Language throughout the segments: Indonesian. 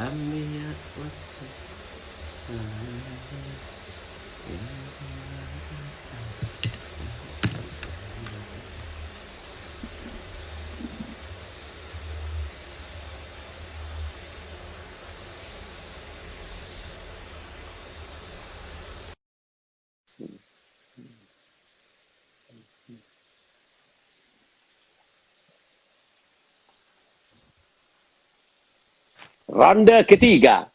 الأنبياء والسلام. Ronde ketiga.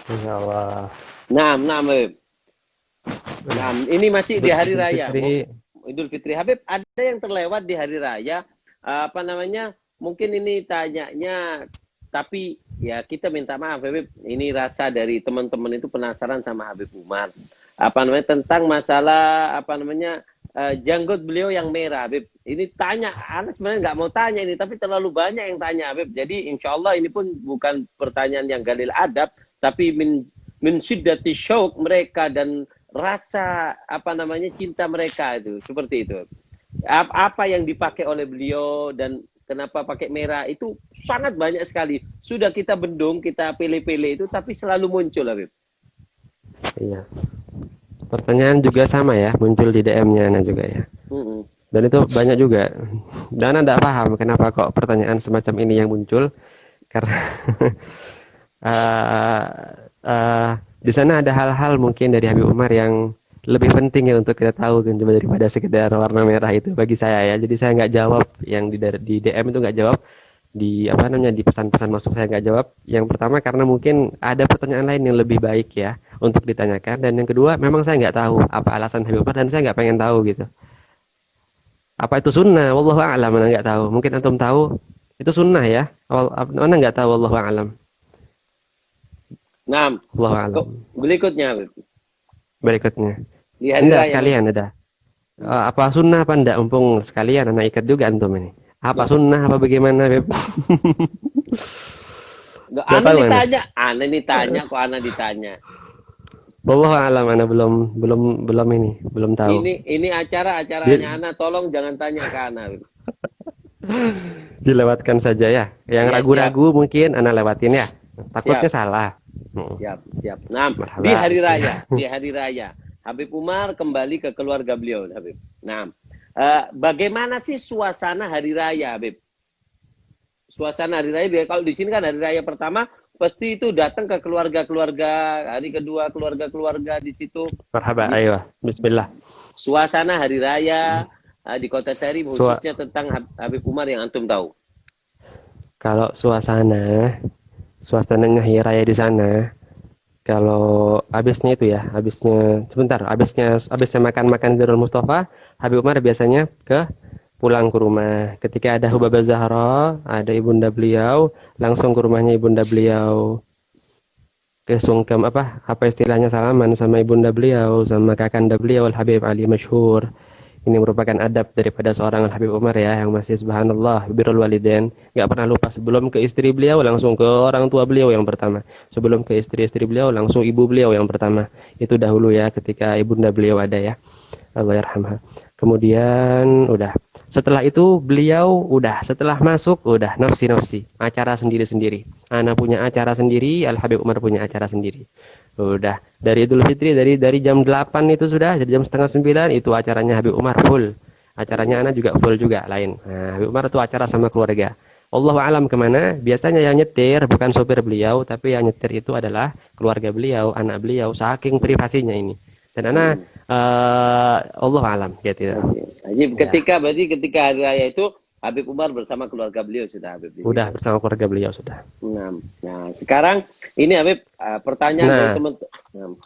Insya Allah. Nah, ini masih di hari raya. Fitri. Idul Fitri. Habib, ada yang terlewat di hari raya? Apa namanya? Mungkin ini tanyanya, tapi ya kita minta maaf, Habib. Ini rasa dari teman-teman itu penasaran sama Habib Umar. Apa namanya? Tentang masalah apa namanya? Janggut beliau yang merah, Habib. Ini tanya, Anda sebenarnya nggak mau tanya ini, tapi terlalu banyak yang tanya, Habib. Jadi insya Allah ini pun bukan pertanyaan yang galil adab, tapi min syiddati syauq mereka dan rasa apa namanya cinta mereka itu seperti itu. Apa yang dipakai oleh beliau dan kenapa pakai merah itu sangat banyak sekali. Sudah kita bendung, kita pilih-pilih itu, tapi selalu muncul, Habib. Iya. Pertanyaan juga sama ya, muncul di DM-nya Ana juga ya. Dan itu banyak juga. Dan Anda tidak paham kenapa kok pertanyaan semacam ini yang muncul. Karena di sana ada hal-hal mungkin dari Habib Umar yang lebih penting ya untuk kita tahu kan, daripada sekedar warna merah itu bagi saya ya. Jadi saya nggak jawab yang di DM itu, nggak jawab di apa namanya, di pesan-pesan masuk saya nggak jawab. Yang pertama karena mungkin ada pertanyaan lain yang lebih baik ya untuk ditanyakan, dan yang kedua memang saya nggak tahu apa alasan Habib Umar dan saya nggak pengen tahu gitu. Apa itu sunnah? Wallahu a'lam, mana nggak tahu. Mungkin antum tahu itu sunnah ya. Mana nggak tahu, wallahu a'lam. Nah, Wallahu a'lam. berikutnya, Habib. Berikutnya. Di hari Enggak raya, sekalian ada. Apa sunnah apa enggak, mumpung sekalian anak ikat juga antum ini. Apa sunnah apa bagaimana, Beb? Ana ditanya, Ana ditanya kok, Ana ditanya. Wallahu a'lam, Ana belum ini, belum tahu. Ini acaranya Ana, tolong jangan tanya ke Ana. Dilewatkan saja ya. Yang ragu-ragu mungkin Ana lewatin ya. Takutnya salah. Siap. Nah, di hari raya, Habib Umar kembali ke keluarga beliau, Habib. Nah, bagaimana sih suasana hari raya, Habib? Suasana hari raya, kalau di sini kan hari raya pertama pasti itu datang ke keluarga-keluarga, hari kedua keluarga-keluarga di situ. Marhaba, ayo, bismillah. Suasana hari raya di Kota Tarim khususnya tentang Habib Umar yang antum tahu. Kalau suasananya hari raya di sana, kalau habisnya makan-makan di Darul Mustafa, Habib Umar biasanya pulang ke rumah. Ketika ada Hubabah Zahra, ada ibunda beliau, langsung ke rumahnya ibunda beliau. Kesungkem apa istilahnya, salaman sama ibunda beliau, sama kakanda beliau Al Habib Ali Masyhur. Ini merupakan adab daripada seorang Al Habib Umar ya, yang masih subhanallah birrul walidain, nggak pernah lupa sebelum ke istri beliau langsung ke orang tua beliau yang pertama. Sebelum ke istri-istri beliau langsung ibu beliau yang pertama. Itu dahulu ya, ketika ibunda beliau ada ya. Allah yarhamha. Kemudian setelah itu beliau setelah masuk nafsi acara sendiri-sendiri. Ana punya acara sendiri, Al Habib Umar punya acara sendiri. Dari Idul Fitri, dari jam 8 itu dari jam setengah 9 itu acaranya Habib Umar full. Acaranya Ana juga full juga lain. Nah, Habib Umar itu acara sama keluarga. Allahu alam kemana? Biasanya yang nyetir bukan sopir beliau, tapi yang nyetir itu adalah keluarga beliau, anak beliau, saking privasinya ini. Dan Ana Allah alam gitu. Ketika hari raya itu Habib Umar bersama keluarga beliau sudah, Habib. Bersama keluarga beliau sudah. Nah, sekarang ini Habib, pertanyaan dari teman-teman.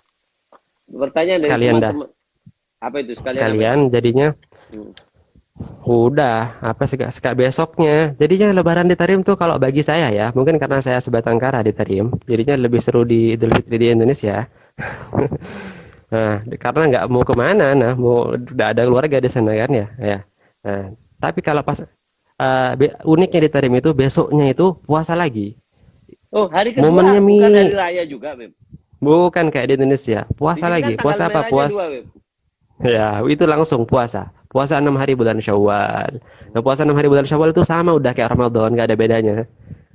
Pertanyaan dari teman-teman. Apa itu sekalian? Jadinya besoknya. Jadinya Lebaran di Tarim tuh kalau bagi saya ya, mungkin karena saya sebatang kara di Tarim, jadinya lebih seru di Idul Fitri di Indonesia. Nah, karena nggak mau kemana, udah ada keluarga di sana kan ya. Nah, tapi kalau pas uniknya di Tarim itu besoknya itu puasa lagi. Oh, hari kedua, momennya bukan hari raya juga, Beb. Bukan kayak di Indonesia, puasa lagi. Puasa apa? Puasa. Ya, itu langsung puasa. Puasa 6 hari bulan Syawal. Nah, puasa 6 hari bulan Syawal itu sama udah kayak Ramadan, nggak ada bedanya.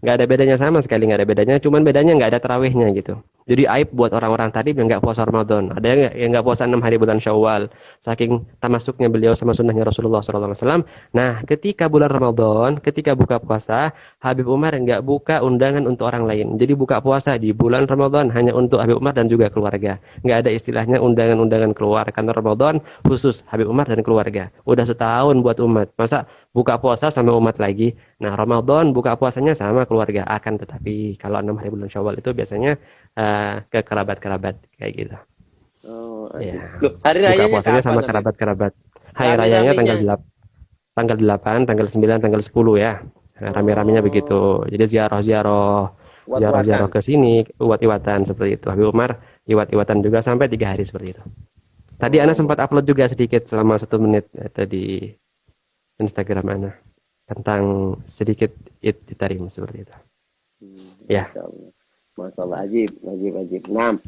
nggak ada bedanya sama sekali, nggak ada bedanya, cuman bedanya nggak ada tarawihnya gitu. Jadi aib buat orang-orang tadi yang nggak puasa Ramadan. Ada yang nggak puasa 6 hari bulan Syawal, saking tamasuknya beliau sama sunnahnya Rasulullah SAW. Nah, ketika bulan Ramadan, ketika buka puasa, Habib Umar nggak buka undangan untuk orang lain. Jadi buka puasa di bulan Ramadan hanya untuk Habib Umar dan juga keluarga. Nggak ada istilahnya undangan-undangan keluar, karena Ramadan khusus Habib Umar dan keluarga. Udah setahun buat umat, masa buka puasa sama umat lagi? Nah, Ramadan buka puasanya sama keluarga, akan tetapi kalau 6 hari bulan Syawal itu biasanya ke kerabat-kerabat kayak gitu. Oh, Ya, loh, hari buka rayanya puasanya kapan, sama Habib? kerabat-kerabat. Hari rayanya Rame-ramenya. tanggal 8, tanggal 9, tanggal 10 ya. Nah, rame-ramenya begitu. Oh, Jadi ziarah-ziarah, ziarah-ziarah wat-watan. ke sini, uwat-iwatan seperti itu. Habib Umar iwat-iwatan juga sampai 3 hari seperti itu. Tadi Ana sempat Oh, upload juga sedikit selama 1 menit itu di Instagram Ana tentang sedikit Itarim seperti itu. Ya, Masya Allah. Masya Allah, ajib, ajib, ajib. Nah,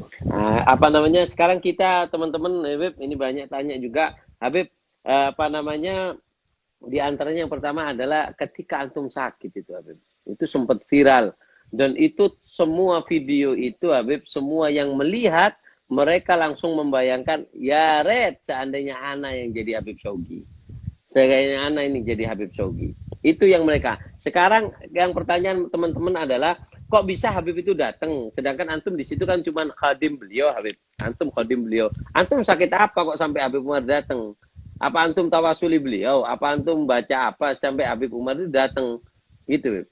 apa namanya, sekarang kita teman-teman, Habib, ini banyak tanya juga. Habib, apa namanya, di antaranya yang pertama adalah ketika antum sakit itu, Habib. Itu sempat viral. Dan itu semua video itu, Habib, semua yang melihat, mereka langsung membayangkan, ya Red, seandainya Ana yang jadi Habib Syaugi. Seandainya Ana ini jadi Habib Syaugi. Itu yang mereka. Sekarang yang pertanyaan teman-teman adalah, kok bisa Habib itu datang? Sedangkan antum di situ kan cuma khadim beliau, Habib. Antum khadim beliau. Antum sakit apa kok sampai Habib Umar datang? Apa antum tawasuli beliau? Apa antum baca apa sampai Habib Umar itu datang? Gitu, Habib.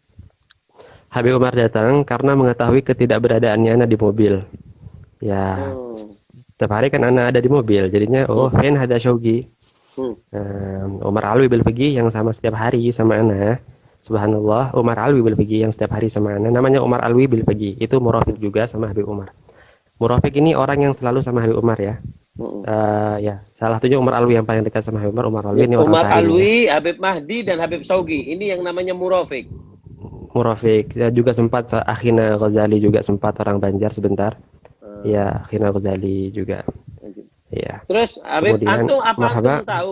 Habib Umar datang karena mengetahui ketidakberadaannya Ana di mobil. Ya, Hmm. setiap hari kan Ana ada di mobil, jadinya Hmm. oh, Fen ada Syaugi. Hmm. Umar Alwi Bilfigi yang sama setiap hari sama Ana. Subhanallah, Umar Alwi Bilfigi yang setiap hari sama Ana. Namanya Umar Alwi Bilfigi. Itu murafik juga sama Habib Umar. Murafik ini orang yang selalu sama Habib Umar ya. Hmm. Ya, salah satunya Umar Alwi yang paling dekat sama Habib Umar. Umar Alwi Ya, ini orang Umar Tarim ya. Alwi, Habib Mahdi, dan Habib Syaugi. Ini yang namanya Murofik. Murafik. Ya, juga sempat Akhina Ghazali juga sempat orang Banjar sebentar. Ya, Akhina Ghazali juga. Ya. Terus Habib, Kemudian antum apa antum marhaba, tahu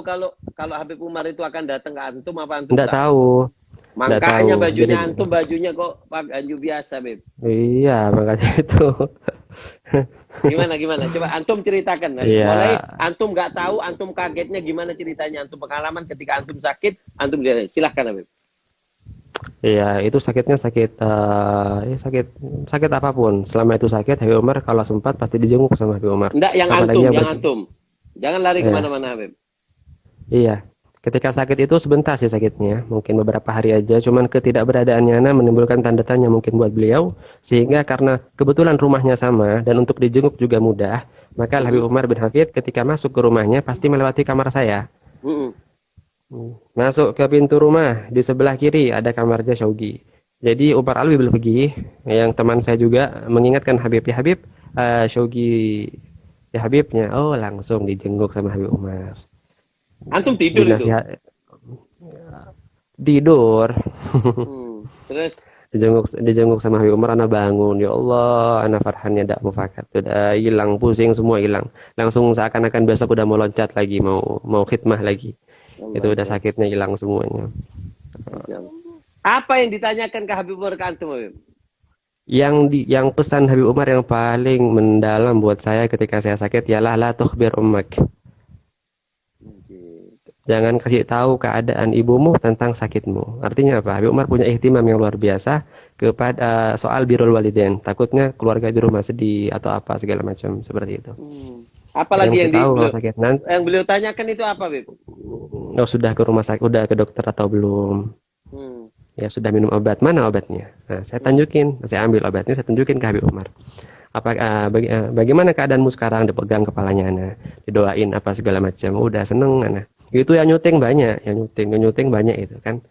kalau Habib Umar itu akan datang ke antum, apa antum enggak tak tahu? tahu, enggak tahu. Makanya Jadi bajunya antum bajunya kok pakai baju biasa, Beb. iya, makanya itu. Gimana gimana? Coba antum ceritakan. Iya, Mulai antum nggak tahu, antum kagetnya gimana ceritanya, antum pengalaman ketika antum sakit, antum lihat. Silahkan, Habib. iya, itu sakitnya sakit, ya sakit, sakit apapun. Selama itu sakit, Habib Umar kalau sempat pasti dijenguk sama Habib Umar. Enggak, yang Apalagi antum, yang yang antum. Jangan lari ya, kemana-mana, Habib. iya. Ketika sakit itu sebentar sih sakitnya, mungkin beberapa hari aja. Cuman ketidakberadaannya Ana menimbulkan tanda tanya mungkin buat beliau, sehingga karena kebetulan rumahnya sama dan untuk dijenguk juga mudah, maka Habib Mm-mm. Umar bin Hafid ketika masuk ke rumahnya pasti melewati kamar saya. Mm-mm. Masuk ke pintu rumah, di sebelah kiri ada kamarnya Syaugi. Jadi Umar Alwi Bilfigi, yang teman saya juga mengingatkan Habib, ya Habib, Syaugi, ya Habibnya, oh langsung dijenguk sama Habib Umar. Antum tidur itu. Dinasihat, tidur, Terus, dijenguk sama Habib Umar, anak bangun, ya Allah, anak farhannya tidak mufakat, udah hilang, pusing semua hilang. Langsung seakan-akan besok udah mau loncat lagi, mau khidmah lagi. Itu Allah udah Allah. sakitnya hilang semuanya. Apa yang ditanyakan ke Habib Umar ke antum, Habib? Yang pesan Habib Umar yang paling mendalam buat saya ketika saya sakit ialah la tukhbir ummak. Jangan kasih tahu keadaan ibumu tentang sakitmu. Artinya apa? Habib Umar punya ihtimam yang luar biasa kepada soal birrul walidain. Takutnya keluarga di rumah sedih atau apa segala macam seperti itu. Jangan Apalagi kasih tahu kalau sakit. Nanti yang beliau tanyakan itu apa, Beb? oh, sudah ke rumah sakit, udah ke dokter atau belum? Hmm. Ya sudah minum obat, mana obatnya? Nah, saya tunjukin, saya ambil obatnya, saya tunjukin ke Habib Umar. Bagaimana keadaanmu sekarang? Dipegang kepalanya, Ana, didoain apa segala macam. Udah seneng, Ana. Itu yang nyuting banyak, yang nyuting banyak itu kan.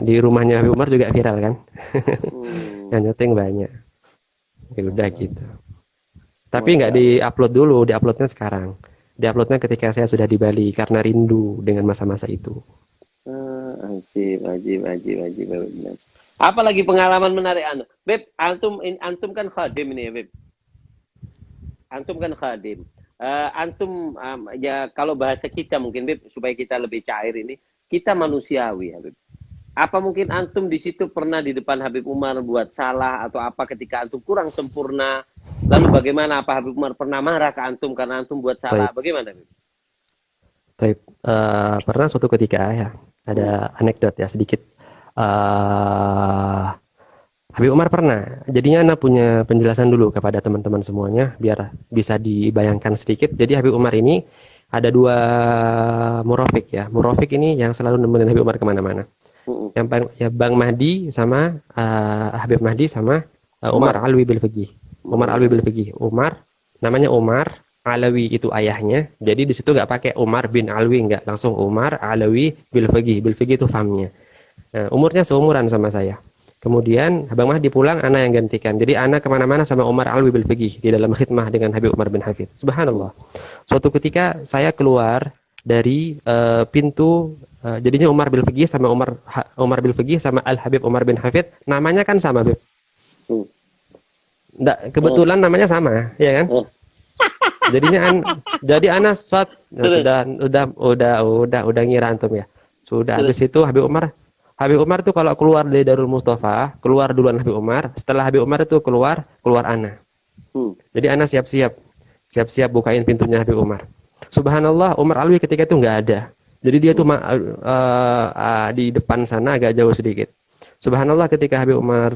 Di rumahnya Habib Umar juga viral kan. Yang nyuting banyak. Ya udah gitu. Tapi nggak di-upload dulu, di-uploadnya sekarang. Di-uploadnya ketika saya sudah di Bali karena rindu dengan masa-masa itu. Ajib, Beb. Apalagi pengalaman menarik anu, Beb? Antum kan khadim ini ya, Beb. Antum kan khadim. Antum ya kalau bahasa kita mungkin, Beb, supaya kita lebih cair ini, kita manusiawi ya, Beb. Apa mungkin antum di situ pernah di depan Habib Umar buat salah atau apa ketika antum kurang sempurna? Lalu bagaimana? Apa Habib Umar pernah marah ke antum karena antum buat Taib, salah? Bagaimana, Habib? taib. Pernah suatu ketika ya, Hmm. ada anekdot ya sedikit. eh Habib Umar pernah. Jadinya Anda punya penjelasan dulu kepada teman-teman semuanya, biar bisa dibayangkan sedikit. Jadi Habib Umar ini ada dua murofik ya. Murofik ini yang selalu nemenin Habib Umar kemana-mana. Hmm. Ya Bang Mahdi sama Habib Mahdi sama Umar Umar. Alwi bil Fiqih. Umar Alwi bil Hmm. Fiqih. Umar namanya Umar Alawi itu ayahnya. Jadi di situ nggak pakai Umar bin Alwi, nggak, langsung Umar Alawi bil Fiqih. Bil Fiqih itu famnya. Nah, umurnya seumuran sama saya. Kemudian Abang Mahdi pulang, Ana yang gantikan. Jadi Ana kemana-mana sama Umar Alwi bil Fiqih di dalam khidmah dengan Habib Umar bin Hafid. Subhanallah. Suatu ketika saya keluar dari pintu, jadinya Umar bil Fiqih sama Umar bil Fiqih sama Al Habib Umar bin Hafid, namanya kan sama, Beb. Hmm. Nggak, Hmm. kebetulan namanya sama, ya kan? Hmm. Jadinya jadi Ana Terus, udah ngira antum ya. Sudah terus. habis itu Habib Umar tuh kalau keluar dari Darul Mustafa, keluar duluan Habib Umar, setelah Habib Umar itu keluar Ana. Hmm. Jadi Ana siap-siap bukain pintunya Habib Umar. Subhanallah, Umar Alwi ketika itu nggak ada. Jadi dia tuh di depan sana agak jauh sedikit. Subhanallah, ketika Habib Umar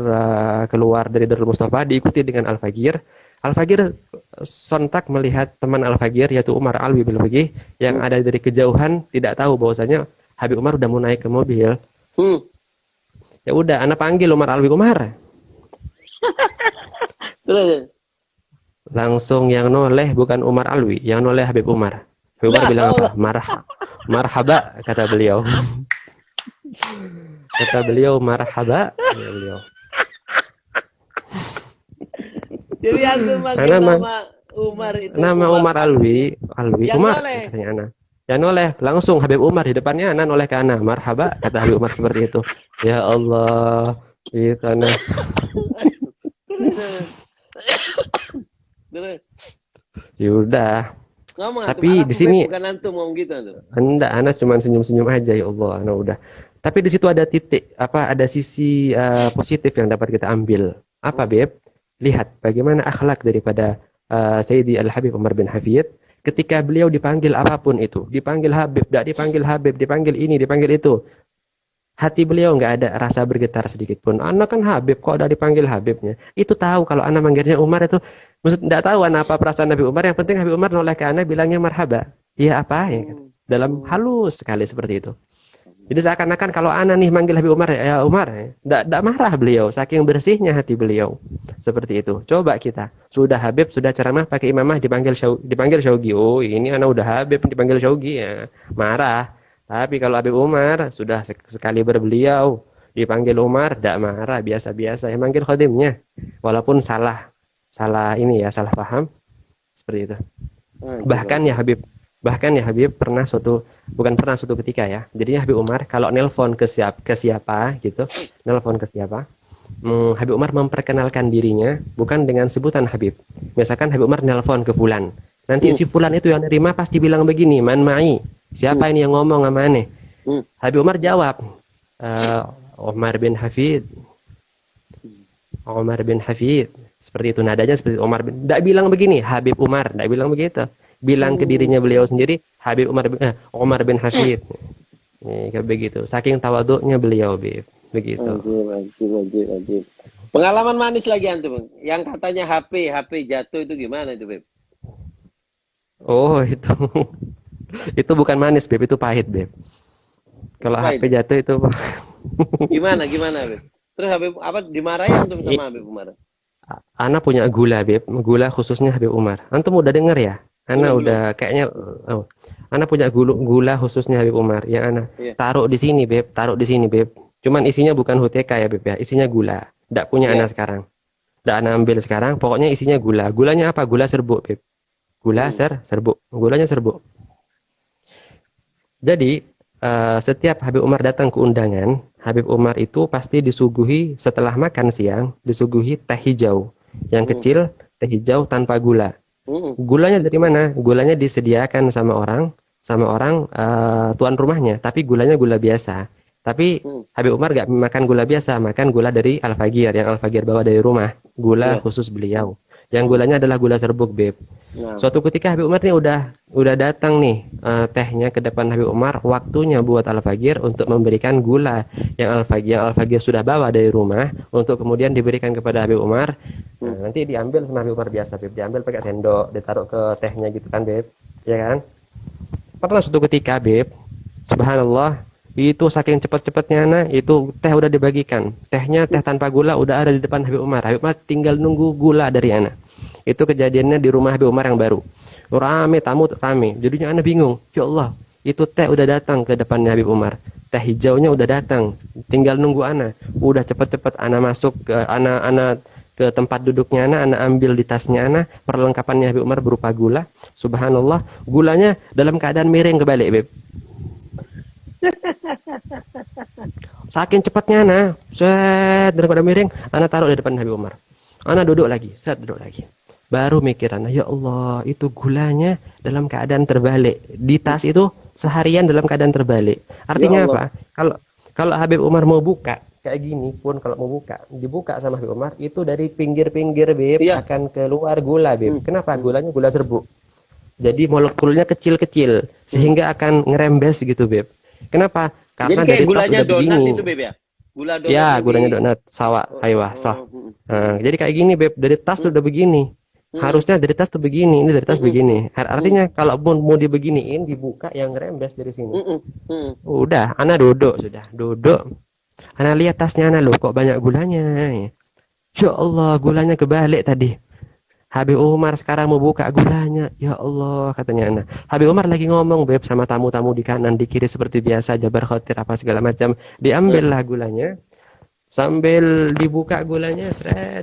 keluar dari Darul Mustafa diikuti dengan Al-Fagir. Al-Fagir sontak melihat teman Al-Fagir yaitu Umar Alwi bil Fiqih yang Hmm. ada dari kejauhan, tidak tahu bahwasanya Habib Umar udah mau naik ke mobil. Hmm. Ya udah, Ana panggil Umar Alwi, Umar. Terus. Langsung yang noleh bukan Umar Alwi, yang noleh Habib Umar. Habib Umar Lah, bilang apa? Allah. Marhaba, kata beliau. Kata beliau marhaba, kata beliau. Jadi antum manggil Ana nama Umar itu nama Umar Alwi, yang Umar, noleh. katanya Ana. Ya noleh, langsung Habib Umar di depannya Ana noleh ke Ana. Marhaba, kata Habib Umar seperti itu. Ya Allah, itu Ana. Terus. Terus. Yaudah. Ngomong antum, Tapi aku di sini bukan antum ngomong gitu antum. Anda, Ana cuma senyum-senyum aja, ya Allah, Ana udah. Tapi di situ ada titik, ada sisi positif yang dapat kita ambil. Apa, Hmm. Beb? Lihat bagaimana akhlak daripada Sayyidi Al-Habib Umar bin Hafid ketika beliau dipanggil apapun itu, dipanggil Habib, tidak dipanggil Habib, dipanggil ini, dipanggil itu. Hati beliau nggak ada rasa bergetar sedikit pun. Anak kan Habib, kok udah dipanggil Habibnya? Itu tahu kalau anak manggilnya Umar itu, maksud nggak tahu anak apa perasaan Habib Umar. Yang penting Habib Umar noleh ke anak bilangnya marhaba. Iya apa ya? Kan? Hmm. Dalam halus sekali seperti itu. Jadi seakan-akan kalau anak nih manggil Habib Umar, ya Umar, nggak marah beliau, saking bersihnya hati beliau. Seperti itu. Coba kita, sudah Habib, sudah ceramah pakai imamah dipanggil Syaugi. Oh, ini anak udah Habib dipanggil Syaugi ya. Marah. Tapi kalau Habib Umar sudah sekali berbeliau dipanggil Umar, tidak marah, biasa-biasa. Yang manggil khadimnya, walaupun salah ini ya, salah paham seperti itu. Bahkan ya Habib bukan pernah suatu ketika ya. Jadinya Habib Umar kalau nelpon ke siapa gitu, nelpon ke siapa, Habib Umar memperkenalkan dirinya bukan dengan sebutan Habib. Misalkan Habib Umar nelpon ke Fulan, nanti si Fulan itu yang nerima pasti bilang begini, man ma'i, siapa ini yang ngomong sama aneh? Hmm. Habib Umar jawab, Umar bin Hafid, Umar bin Hafid. Seperti itu nadanya, seperti Umar bin. Tidak bilang begini, Habib Umar, tidak bilang begitu. Bilang ke dirinya beliau sendiri, Habib Umar bin Hafid. Kayak begitu. Saking tawaduknya beliau, Bib. Begitu. Wajib. Pengalaman manis lagi antum. Yang katanya HP jatuh itu gimana itu, Beb? Oh, itu. Itu bukan manis, Beb. Itu pahit, Beb. Kalau Pahit. HP jatuh itu Gimana, Beb? Terus Habib apa dimarahin antum sama Habib Umar? Ana punya gula, Beb. Gula khususnya Habib Umar. Antum udah denger ya? Ana Belum. udah kayaknya Ana punya gula khususnya Habib Umar yang Ana taruh di sini, Beb. Taruh di sini, Beb. Cuman isinya bukan HTK ya, Beb ya. Isinya gula. Nggak punya Ana sekarang. Nggak Ana ambil sekarang. Pokoknya isinya gula. Gulanya apa? Gula serbuk, Beb. Gula serbuk. Gulanya serbuk. Jadi setiap Habib Umar datang ke undangan, Habib Umar itu pasti disuguhi setelah makan siang, disuguhi teh hijau. Yang kecil, teh hijau tanpa gula. Gulanya dari mana? Gulanya disediakan sama orang tuan rumahnya, tapi gulanya gula biasa. Tapi Habib Umar gak makan gula biasa, makan gula dari Al-Fagir, yang Al-Fagir bawa dari rumah. Gula Iya. khusus beliau. Yang gulanya adalah gula serbuk, Beb. Nah, Suatu ketika Habib Umar nih udah datang nih tehnya ke depan Habib Umar, waktunya buat Al-Fagir untuk memberikan gula yang Al-Fagir sudah bawa dari rumah untuk kemudian diberikan kepada Habib Umar. Nah, nanti diambil sama Habib Umar biasa, Beb. Diambil pakai sendok, ditaruh ke tehnya gitu kan, Beb. Ya kan? Pernah suatu ketika, Beb, subhanallah, itu saking cepet-cepetnya itu teh udah dibagikan. Tehnya teh tanpa gula udah ada di depan Habib Umar. Habib Umar tinggal nunggu gula dari ana. Itu kejadiannya di rumah Habib Umar yang baru. Rame tamu rame. Jadinya ana bingung. Ya Allah, itu teh udah datang ke depannya Habib Umar. Teh hijaunya udah datang. Tinggal nunggu ana. Udah cepet-cepet ana masuk ke ana ke tempat duduknya ana ambil di tasnya ana perlengkapannya Habib Umar berupa gula. Subhanallah, gulanya dalam keadaan miring kebalik, Beb. Saking cepatnya set daripada miring, ana taruh di depan Habib Umar. Ana duduk lagi, set duduk lagi. Baru mikir ana, ya Allah, itu gulanya dalam keadaan terbalik. Di tas itu seharian dalam keadaan terbalik. Artinya apa? Kalau Habib Umar mau buka kayak gini pun kalau mau dibuka sama Habib Umar itu dari pinggir-pinggir, Beb, akan keluar gula, Beb. Kenapa? Gulanya gula serbuk. Jadi molekulnya kecil-kecil sehingga akan ngerembes gitu, Beb. Kenapa? Karena jadi kayak dari tas gulanya udah donat begini. itu, Beb ya? Gula donat. Ya, gulanya donat, sawa, aywa, sah. Nah, jadi kayak gini, Beb, dari tas tuh udah begini. Harusnya dari tas tuh begini, ini dari tas begini. Artinya kalau mau dibeginiin, dibuka yang ngerembes dari sini. Udah, ana duduk sudah, duduk. Ana lihat tasnya ana loh, kok banyak gulanya. Ya Allah, gulanya kebalik tadi. Habib Umar sekarang mau buka gulanya. Ya Allah, katanya ana. Habib Umar lagi ngomong, Beb, sama tamu-tamu di kanan, di kiri seperti biasa, jabar khotir apa segala macam. Diambillah gulanya. Sambil dibuka gulanya,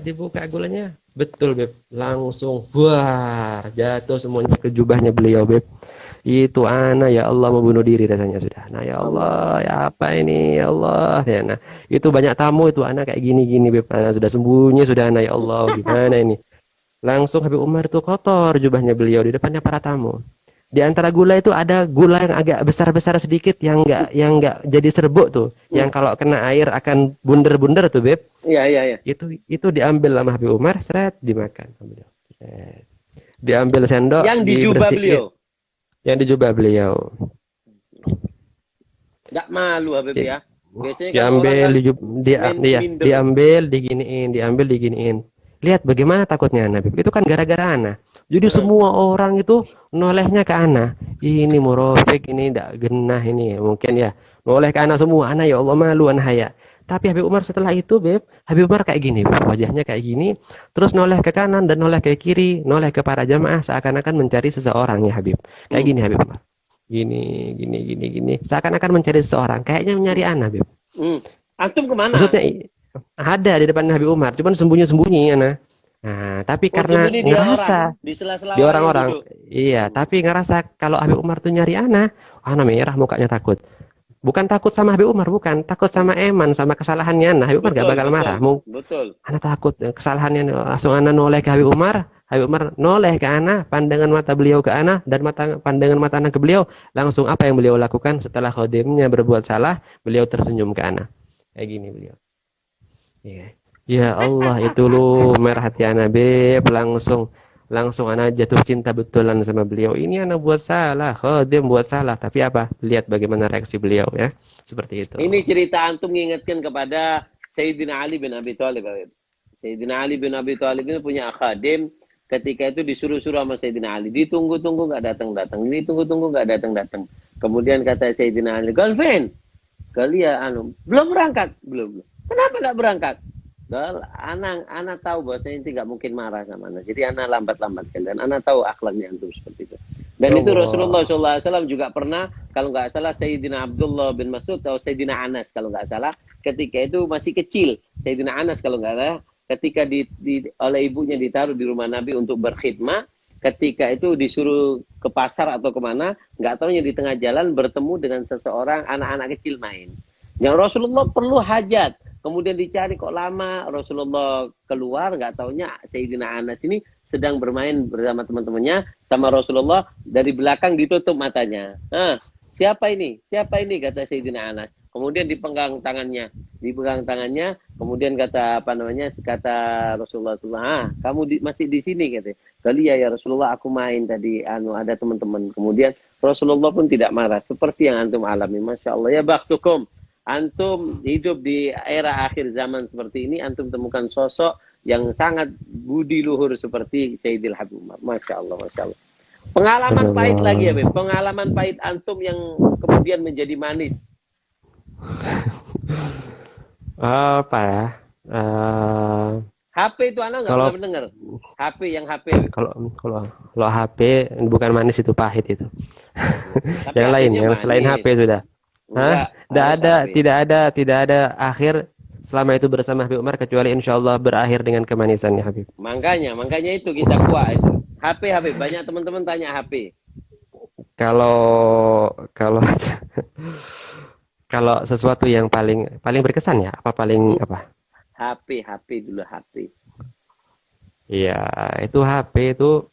dibuka gulanya. Betul, Beb. Langsung buar, jatuh semuanya ke jubahnya beliau, Beb. Itu ana, ya Allah, mau bunuh diri rasanya sudah. Nah, ya Allah, ya apa ini, ya Allah. Ya, nah, itu banyak tamu itu ana kayak gini-gini, Beb. Ana sudah sembunyi sudah, ana, ya Allah, gimana ini? Langsung Habib Umar itu kotor jubahnya beliau di depannya para tamu. Di antara gula itu ada gula yang agak besar-besar sedikit yang enggak jadi serbuk tuh. Yang kalau kena air akan bunder-bunder tuh, Beb. Iya. Itu diambil sama Habib Umar, seret dimakan. Diambil sendok, yang di jubah beliau. Yang di jubah beliau. Enggak malu Habib ya. Biasanya diambil diambil diginiin. Lihat bagaimana takutnya Ana, itu kan gara-gara Ana. Jadi semua orang itu nolehnya ke Ana. Ini Murofik, ini tidak genah ini. Mungkin ya, noleh ke Ana semua. Ana, ya Allah, malu, Ana haya. Tapi Habib Umar setelah itu, Beb, Habib Umar kayak gini, Beb. Wajahnya kayak gini. Terus noleh ke kanan dan noleh ke kiri. Noleh ke para jamaah seakan-akan mencari seseorang ya, Habib. Kayak gini Habib Umar. Gini. Seakan-akan mencari seseorang. Kayaknya mencari Ana, Beb. Antum kemana? Maksudnya ada di depan Habib Umar, cuman sembunyi-sembunyi ya, nah, tapi karena ngerasa di sela-sela di orang-orang, iya, tapi ngerasa kalau Habib Umar tuh nyari ana merah mukanya takut. Bukan takut sama Habib Umar, bukan takut sama Eman, sama kesalahannya ana. Habib Umar gak bakal marah. Betul. Ana takut kesalahannya, langsung ana noleh ke Habib Umar noleh ke ana, pandangan mata beliau ke ana dan pandangan mata ana ke beliau, langsung apa yang beliau lakukan setelah khodimnya berbuat salah, beliau tersenyum ke ana. Kayak gini beliau. Iya. Ya Allah, itu lu merah hati ana, Beb, langsung ana jatuh cinta betulan sama beliau. Ini ana buat salah, khadim buat salah, tapi apa? Lihat bagaimana reaksi beliau ya. Seperti itu. Ini cerita antum mengingatkan kepada Sayyidina Ali bin Abi Thalib. Sayyidina Ali bin Abi Thalib ini punya khadim, ketika itu disuruh-suruh sama Sayyidina Ali, ditunggu-tunggu enggak datang-datang. Ditunggu-tunggu enggak datang-datang. Kemudian kata Sayyidina Ali, "Galvin, kalian belum berangkat, belum. Kenapa enggak berangkat?" Anak tahu bahwasanya ini nggak mungkin marah sama anak. Jadi anak lambat-lambatkan dan anak tahu akhlaknya antum seperti itu. Dan itu Rasulullah SAW juga pernah, kalau nggak salah Sayyidina Abdullah bin Mas'ud atau Sayyidina Anas kalau nggak salah, ketika itu masih kecil. Sayyidina Anas kalau nggak salah, ketika oleh ibunya ditaruh di rumah Nabi untuk berkhidmat, ketika itu disuruh ke pasar atau kemana, nggak tahunya di tengah jalan bertemu dengan seseorang anak-anak kecil main. Yang Rasulullah perlu hajat, kemudian dicari kok lama, Rasulullah keluar, nggak taunya Sayyidina Anas ini sedang bermain bersama teman-temannya, sama Rasulullah dari belakang ditutup matanya. Siapa ini? Kata Sayyidina Anas. kemudian dipegang tangannya, kemudian kata Rasulullah kamu masih di sini katanya. Kali ya Rasulullah, aku main tadi ada teman-teman. Kemudian Rasulullah pun tidak marah seperti yang antum alami. Masya Allah, ya baktukum. Antum hidup di era akhir zaman seperti ini, antum temukan sosok yang sangat budi luhur seperti Sayyidil Habib Umar. Masya Allah, Masya Allah. Pengalaman pahit lagi ya, Beb. Pengalaman pahit antum yang kemudian menjadi manis. Apa ya? HP itu anak nggak pernah dengar. HP. Kalau HP bukan manis, itu pahit itu. Yang lain, yang selain HP sudah. Tidak ada akhir selama itu bersama Habib Umar kecuali insya Allah berakhir dengan kemanisannya Habib. Makanya itu kita kuat itu. HP banyak teman-teman tanya HP. Kalau kalau sesuatu yang paling berkesan ya, apa? HP dulu HP. Iya, itu HP itu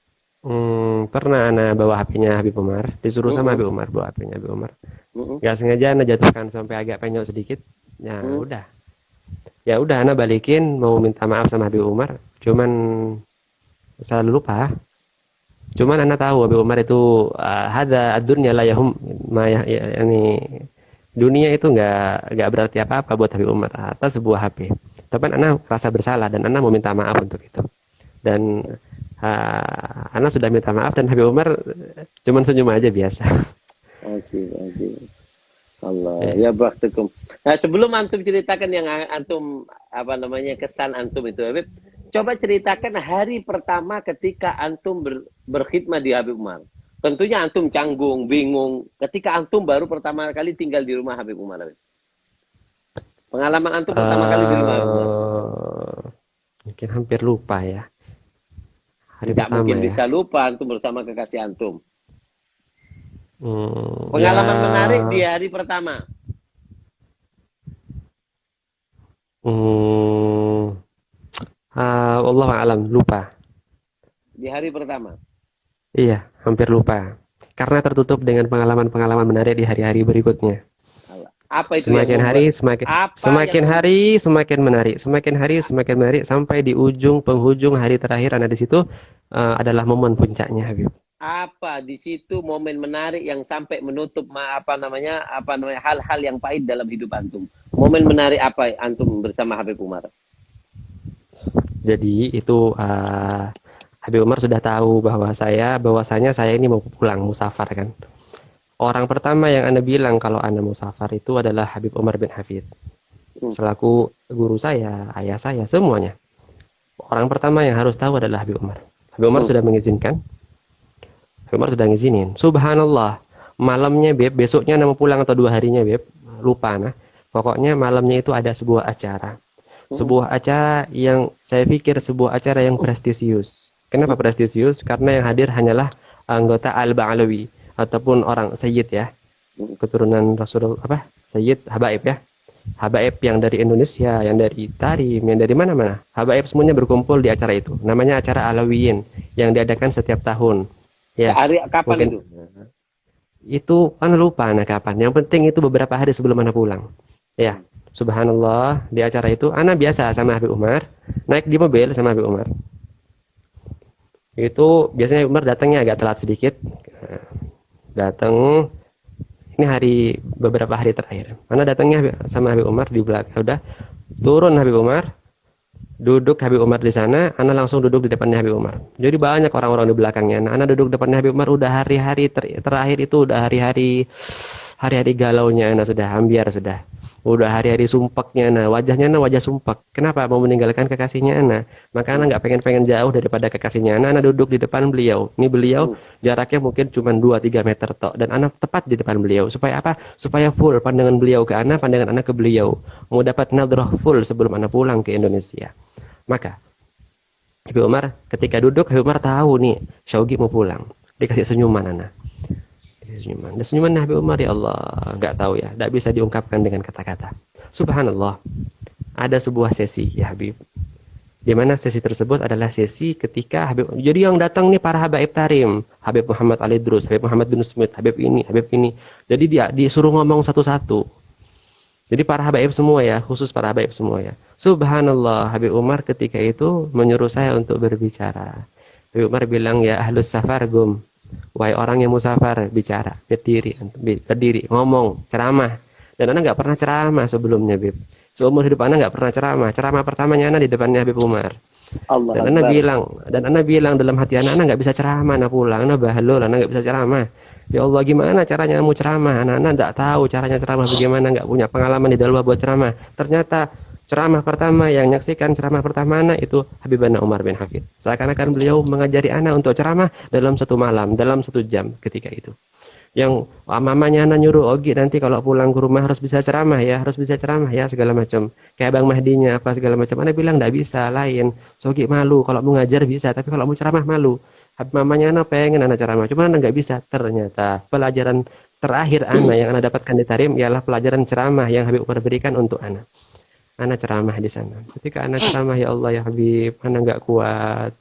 pernah ana bawa HP-nya Habib Umar, disuruh sama Habib Umar bawa HP-nya Habib Umar. Gak sengaja ana jatuhkan sampai agak penyok sedikit. Ya udah. Ya udah ana balikin mau minta maaf sama Habib Umar, cuman selalu lupa. Cuman ana tahu Habib Umar itu hada ad-dunya la yahum yani dunia itu nggak berarti apa-apa buat Habib Umar atas sebuah HP. Tapi ana rasa bersalah dan ana mau minta maaf untuk itu. Dan ana sudah minta maaf dan Habib Umar cuman senyum aja biasa. Ajib. Allah, ya baktikum. Nah, sebelum antum ceritakan yang antum kesan antum itu, Habib, coba ceritakan hari pertama ketika antum berkhidmat di Habib Umar. Tentunya antum canggung, bingung ketika antum baru pertama kali tinggal di rumah Habib Umar. Habib. Pengalaman antum pertama kali di rumah Habib Umar. Mungkin hampir lupa ya. Hari Tidak pertama mungkin ya. bisa lupa antum bersama kekasih antum. Pengalaman menarik di hari pertama. Allah alam, lupa. Di hari pertama. Iya, hampir lupa. Karena tertutup dengan pengalaman-pengalaman menarik di hari-hari berikutnya. Apa itu? Semakin hari semakin menarik sampai di penghujung hari terakhir Anda di situ adalah momen puncaknya, Habib. Apa di situ momen menarik yang sampai menutup hal-hal yang pahit dalam hidup antum? Momen menarik apa antum bersama Habib Umar? Jadi itu Habib Umar sudah tahu bahwasanya saya ini mau pulang musafar kan. Orang pertama yang Anda bilang kalau Anda musafar itu adalah Habib Umar bin Hafid. Selaku guru saya, ayah saya, semuanya. Orang pertama yang harus tahu adalah Habib Umar. Habib Umar sudah mengizinkan. Habib Umar sudah ngizinin. Subhanallah, malamnya Beb, besoknya mau pulang atau 2 harinya Beb, lupa nah. Pokoknya malamnya itu ada sebuah acara. Sebuah acara yang saya pikir sebuah acara yang prestisius. Kenapa prestisius? Karena yang hadir hanyalah anggota Al-Ba'alawi ataupun orang Sayyid ya. Keturunan Rasulullah Sayyid Habaib ya. Habaib yang dari Indonesia, yang dari Tarim, yang dari mana-mana. Habaib semuanya berkumpul di acara itu. Namanya acara Alawiyin yang diadakan setiap tahun. Ya. Hari kapan itu? Itu kan lupa kapan. Yang penting itu beberapa hari sebelum Anda pulang. Ya. Subhanallah, di acara itu Ana biasa sama Habib Umar, naik di mobil sama Habib Umar. Itu biasanya Habib Umar datangnya agak telat sedikit. Datang ini beberapa hari terakhir. Ana datangnya sama Habib Umar di belakang. Udah turun Habib Umar, duduk Habib Umar di sana, Ana langsung duduk di depannya Habib Umar. Jadi banyak orang-orang di belakangnya. Ana duduk depannya Habib Umar udah hari-hari terakhir itu udah hari-hari galaunya Ana sudah ambiar sudah. Udah hari-hari sumpeknya Ana, wajahnya Ana wajah sumpek. Kenapa? Mau meninggalkan kekasihnya Ana. Maka Ana nggak pengen jauh daripada kekasihnya Ana. Ana duduk di depan beliau. Ini beliau jaraknya mungkin cuma 2-3 meter tok dan Ana tepat di depan beliau. Supaya apa? Supaya full pandangan beliau ke Ana, pandangan Ana ke beliau. Mau dapat nadrah full sebelum Ana pulang ke Indonesia. Maka Habib Umar ketika duduk, Habib Umar tahu nih Syaugi mau pulang. Dikasih senyuman Ana. Senyuman Habib Umar, ya Allah, nggak tahu ya, nggak bisa diungkapkan dengan kata-kata. Subhanallah, ada sebuah sesi ya Habib, di mana sesi tersebut adalah sesi ketika Habib, jadi yang datang nih para Habaib Tarim, Habib Muhammad Ali Drus, Habib Muhammad bin Smith, Habib ini, jadi dia disuruh ngomong satu-satu. Jadi para habaib semua ya, khusus para habaib semua ya. Subhanallah, Habib Umar ketika itu menyuruh saya untuk berbicara. Habib Umar bilang, ya ahlus safar gum. Wahai orang yang musafar, bicara, berdiri, ngomong, ceramah. Dan Anda nggak pernah ceramah sebelumnya, Bib. Seumur hidup Anda nggak pernah ceramah. Ceramah pertamanya Anda di depannya Habib Umar. Allah Dan Anda Akbar. bilang, dalam hati Anda nggak bisa ceramah, Anda pulang, Anda bahlul, Anda nggak bisa ceramah. Ya Allah, gimana caranya kamu ceramah? Anak-anak nggak tahu caranya ceramah bagaimana, nggak punya pengalaman di dalam buat ceramah. Ternyata ceramah pertama yang menyaksikan ceramah pertama anak itu Habibana Umar bin Hafid. Seakan-akan beliau mengajari anak untuk ceramah dalam satu malam, dalam 1 jam ketika itu. Yang mamanya anak nyuruh, Ogi nanti kalau pulang ke rumah harus bisa ceramah ya, segala macam. Kayak Bang Mahdinya apa segala macam. Anak bilang nggak bisa, lain. Sogi malu, kalau mau ngajar bisa, tapi kalau mau ceramah malu. Mamanya anak pengen anak ceramah, cuma anak nggak bisa. Ternyata pelajaran terakhir anak yang anak dapatkan di Tarim ialah pelajaran ceramah yang Habib Umar berikan untuk anak. Anak ceramah di sana. Ketika anak ceramah, ya Allah ya Habib, anak nggak kuat.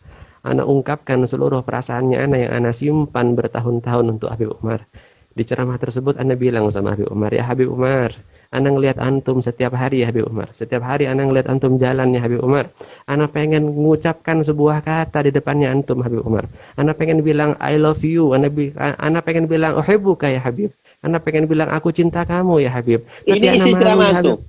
Anak ungkapkan seluruh perasaannya anak yang anak simpan bertahun-tahun untuk Habib Umar. Di ceramah tersebut anak bilang sama Habib Umar, ya Habib Umar, anak ngelihat antum setiap hari ya Habib Umar. Setiap hari anak ngelihat antum jalan ya Habib Umar. Anak pengen mengucapkan sebuah kata di depannya antum Habib Umar. Anak pengen bilang I love you. Anak pengen bilang uhibbuka ya Habib. Anak pengen bilang aku cinta kamu ya Habib. Tapi Ini anak isi malu ceramah ya Habib. tuh.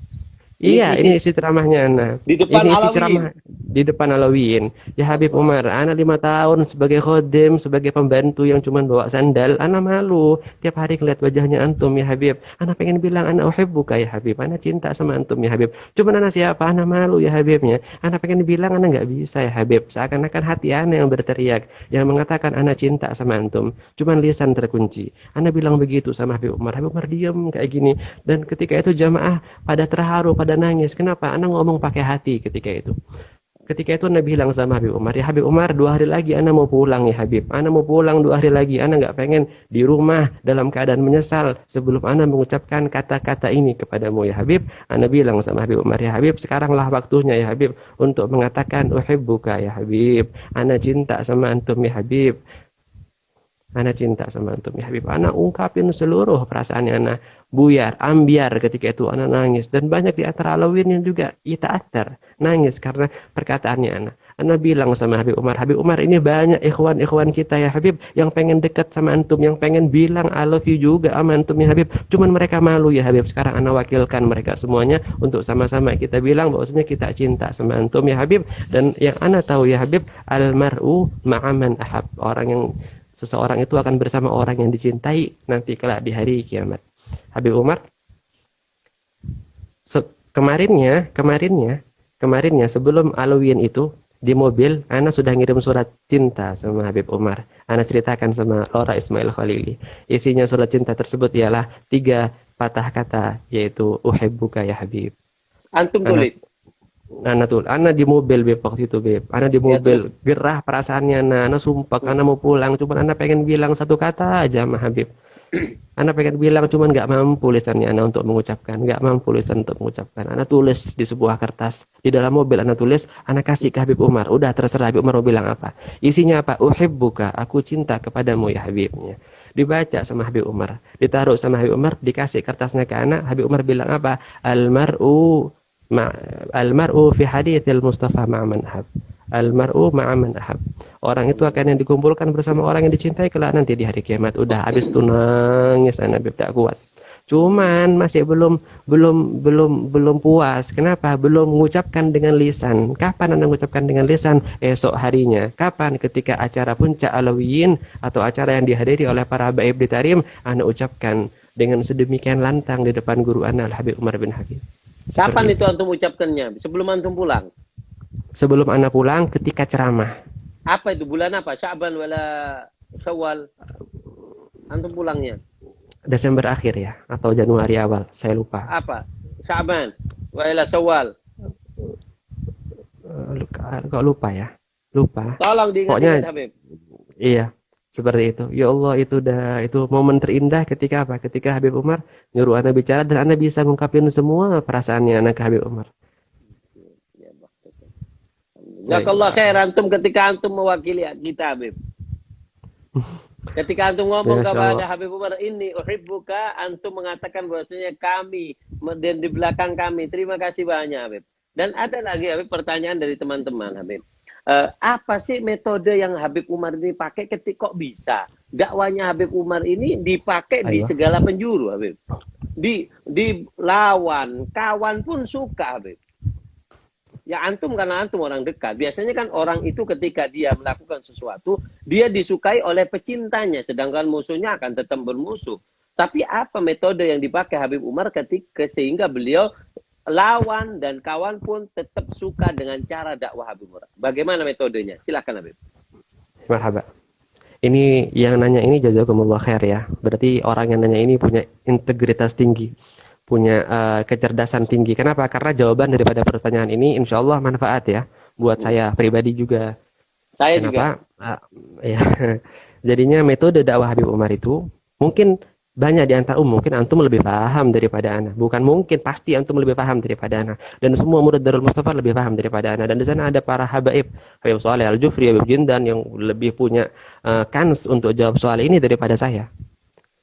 Iya, Isi ini isi ceramahnya Ana. di depan Ini isi Alawiyyin. ceramah di depan Alawiyyin. Ya Habib Allah. Umar, Ana 5 tahun sebagai khodim, sebagai pembantu yang cuma bawa sandal. Ana malu tiap hari ngeliat wajahnya antum ya Habib. Ana pengen bilang Ana uhibbuka ya Habib. Ana cinta sama antum ya Habib. Cuman Ana siapa? Ana malu ya Habibnya. Ana pengen bilang Ana nggak bisa ya Habib. Seakan-akan hati Ana yang berteriak, yang mengatakan Ana cinta sama antum. Cuman lisan terkunci. Ana bilang begitu sama Habib Umar. Habib Umar diam kayak gini. Dan ketika itu jamaah pada terharu, pada nangis. Kenapa? Anak ngomong pakai hati ketika itu. Ketika itu Nabi bilang sama Habib Umar, ya Habib Umar 2 hari lagi Ana mau pulang ya Habib. Ana mau pulang 2 hari lagi. Ana nggak pengen di rumah dalam keadaan menyesal sebelum Ana mengucapkan kata-kata ini kepadamu ya Habib. Ana bilang sama Habib Umar, ya Habib sekaranglah waktunya ya Habib untuk mengatakan uhibbuka ya Habib. Ana cinta sama antum ya Habib. Ana cinta sama antum ya Habib. Ana ungkapin seluruh perasaannya Ana. Buyar, ambiar ketika itu Ana nangis. Dan banyak di antara Alawiyyin yang juga ita'athar. Nangis karena perkataannya Ana. Ana bilang sama Habib Umar ini banyak ikhwan-ikhwan kita ya Habib. Yang pengen dekat sama antum. Yang pengen bilang I love you juga sama antum ya Habib. Cuman mereka malu ya Habib. Sekarang Ana wakilkan mereka semuanya untuk sama-sama kita bilang bahwasanya kita cinta sama antum ya Habib. Dan yang Ana tahu ya Habib, almar'u ma'aman ahab. Seseorang itu akan bersama orang yang dicintai nanti kelak di hari kiamat. Habib Umar kemarinnya sebelum Alawiyyin itu di mobil, Ana sudah ngirim surat cinta sama Habib Umar. Ana ceritakan sama Laura Ismail Khalili. Isinya surat cinta tersebut ialah 3 patah kata, yaitu uhibbuka ya Habib. Antum Ana tulis. Ana di mobil Beb waktu itu Beb. Ana di mobil, gerah perasaannya Ana sumpah, Ana mau pulang, cuman Ana pengen bilang satu kata aja sama Habib. Ana pengen bilang cuman nggak mampu lisannya Ana untuk mengucapkan, nggak mampu lisan untuk mengucapkan. Ana tulis di sebuah kertas di dalam mobil, Ana tulis, Ana kasih ke Habib Umar. Udah terserah Habib Umar mau bilang apa. Isinya apa? Uhibbuka, aku cinta kepadamu ya Habibnya. Dibaca sama Habib Umar, ditaruh sama Habib Umar, dikasih kertasnya ke Ana. Habib Umar bilang apa? Almar'u fi hadithil Mustafa ma'aman ahab. Almar'u ma'aman ahab. Orang itu akan yang dikumpulkan bersama orang yang dicintai kelak nanti di hari kiamat. Udah habis tuh nangis Ana Beb, tak kuat. Cuman masih belum puas. Kenapa? Belum mengucapkan dengan lisan. Kapan Anda mengucapkan dengan lisan? Esok harinya. Kapan? Ketika acara puncak Alawiyyin atau acara yang dihadiri oleh para habaib di Tarim, Anda ucapkan dengan sedemikian lantang di depan guru Ana Al-Habib Umar bin Habib. Kapan itu antum ucapkannya? Sebelum antum pulang? Sebelum Ana pulang ketika ceramah. Apa itu? Bulan apa? Sya'ban wala Syawal? Antum pulangnya? Desember akhir ya atau Januari awal, saya lupa. Apa? Sya'ban wala Syawal? Kok lupa ya? Lupa. Tolong diingat-ingat Habib. Iya, seperti itu. Ya Allah, itu momen terindah ketika apa? Ketika Habib Umar nyuruh Ana bicara dan Ana bisa ngungkapin semua perasaannya Ana ke Habib Umar. Jazakallah khair antum ketika antum mewakili kita Habib. Ketika antum ngomong kepada Habib Umar ini uhibbuka, antum mengatakan bahwasanya kami dan di belakang kami. Terima kasih banyak, Habib. Dan ada lagi, Habib, pertanyaan dari teman-teman, Habib. Apa sih metode yang Habib Umar ini pakai ketika kok bisa dakwanya Habib Umar ini dipakai di segala penjuru, Habib? Di lawan, kawan pun suka, Habib. Ya antum karena antum orang dekat. Biasanya kan orang itu ketika dia melakukan sesuatu, dia disukai oleh pecintanya, sedangkan musuhnya akan tetap bermusuh. Tapi apa metode yang dipakai Habib Umar ketika sehingga beliau lawan dan kawan pun tetap suka dengan cara dakwah Habib Umar? Bagaimana metodenya? Silakan, Habib. Marhaba. Ini yang nanya ini jazakumullah khair ya. Berarti orang yang nanya ini punya integritas tinggi, punya kecerdasan tinggi. Kenapa? Karena jawaban daripada pertanyaan ini insya Allah manfaat ya buat saya pribadi juga. Saya Kenapa? juga. Ya. Jadinya metode dakwah Habib Umar itu mungkin banyak di antara mungkin antum lebih paham daripada ana. Bukan mungkin, pasti antum lebih paham daripada ana. Dan semua murid Darul Mustafa lebih paham daripada ana. Dan di sana ada para habaib, Habib Saleh Al-Jufri, Habib Jindan yang lebih punya kans untuk jawab soal ini daripada saya.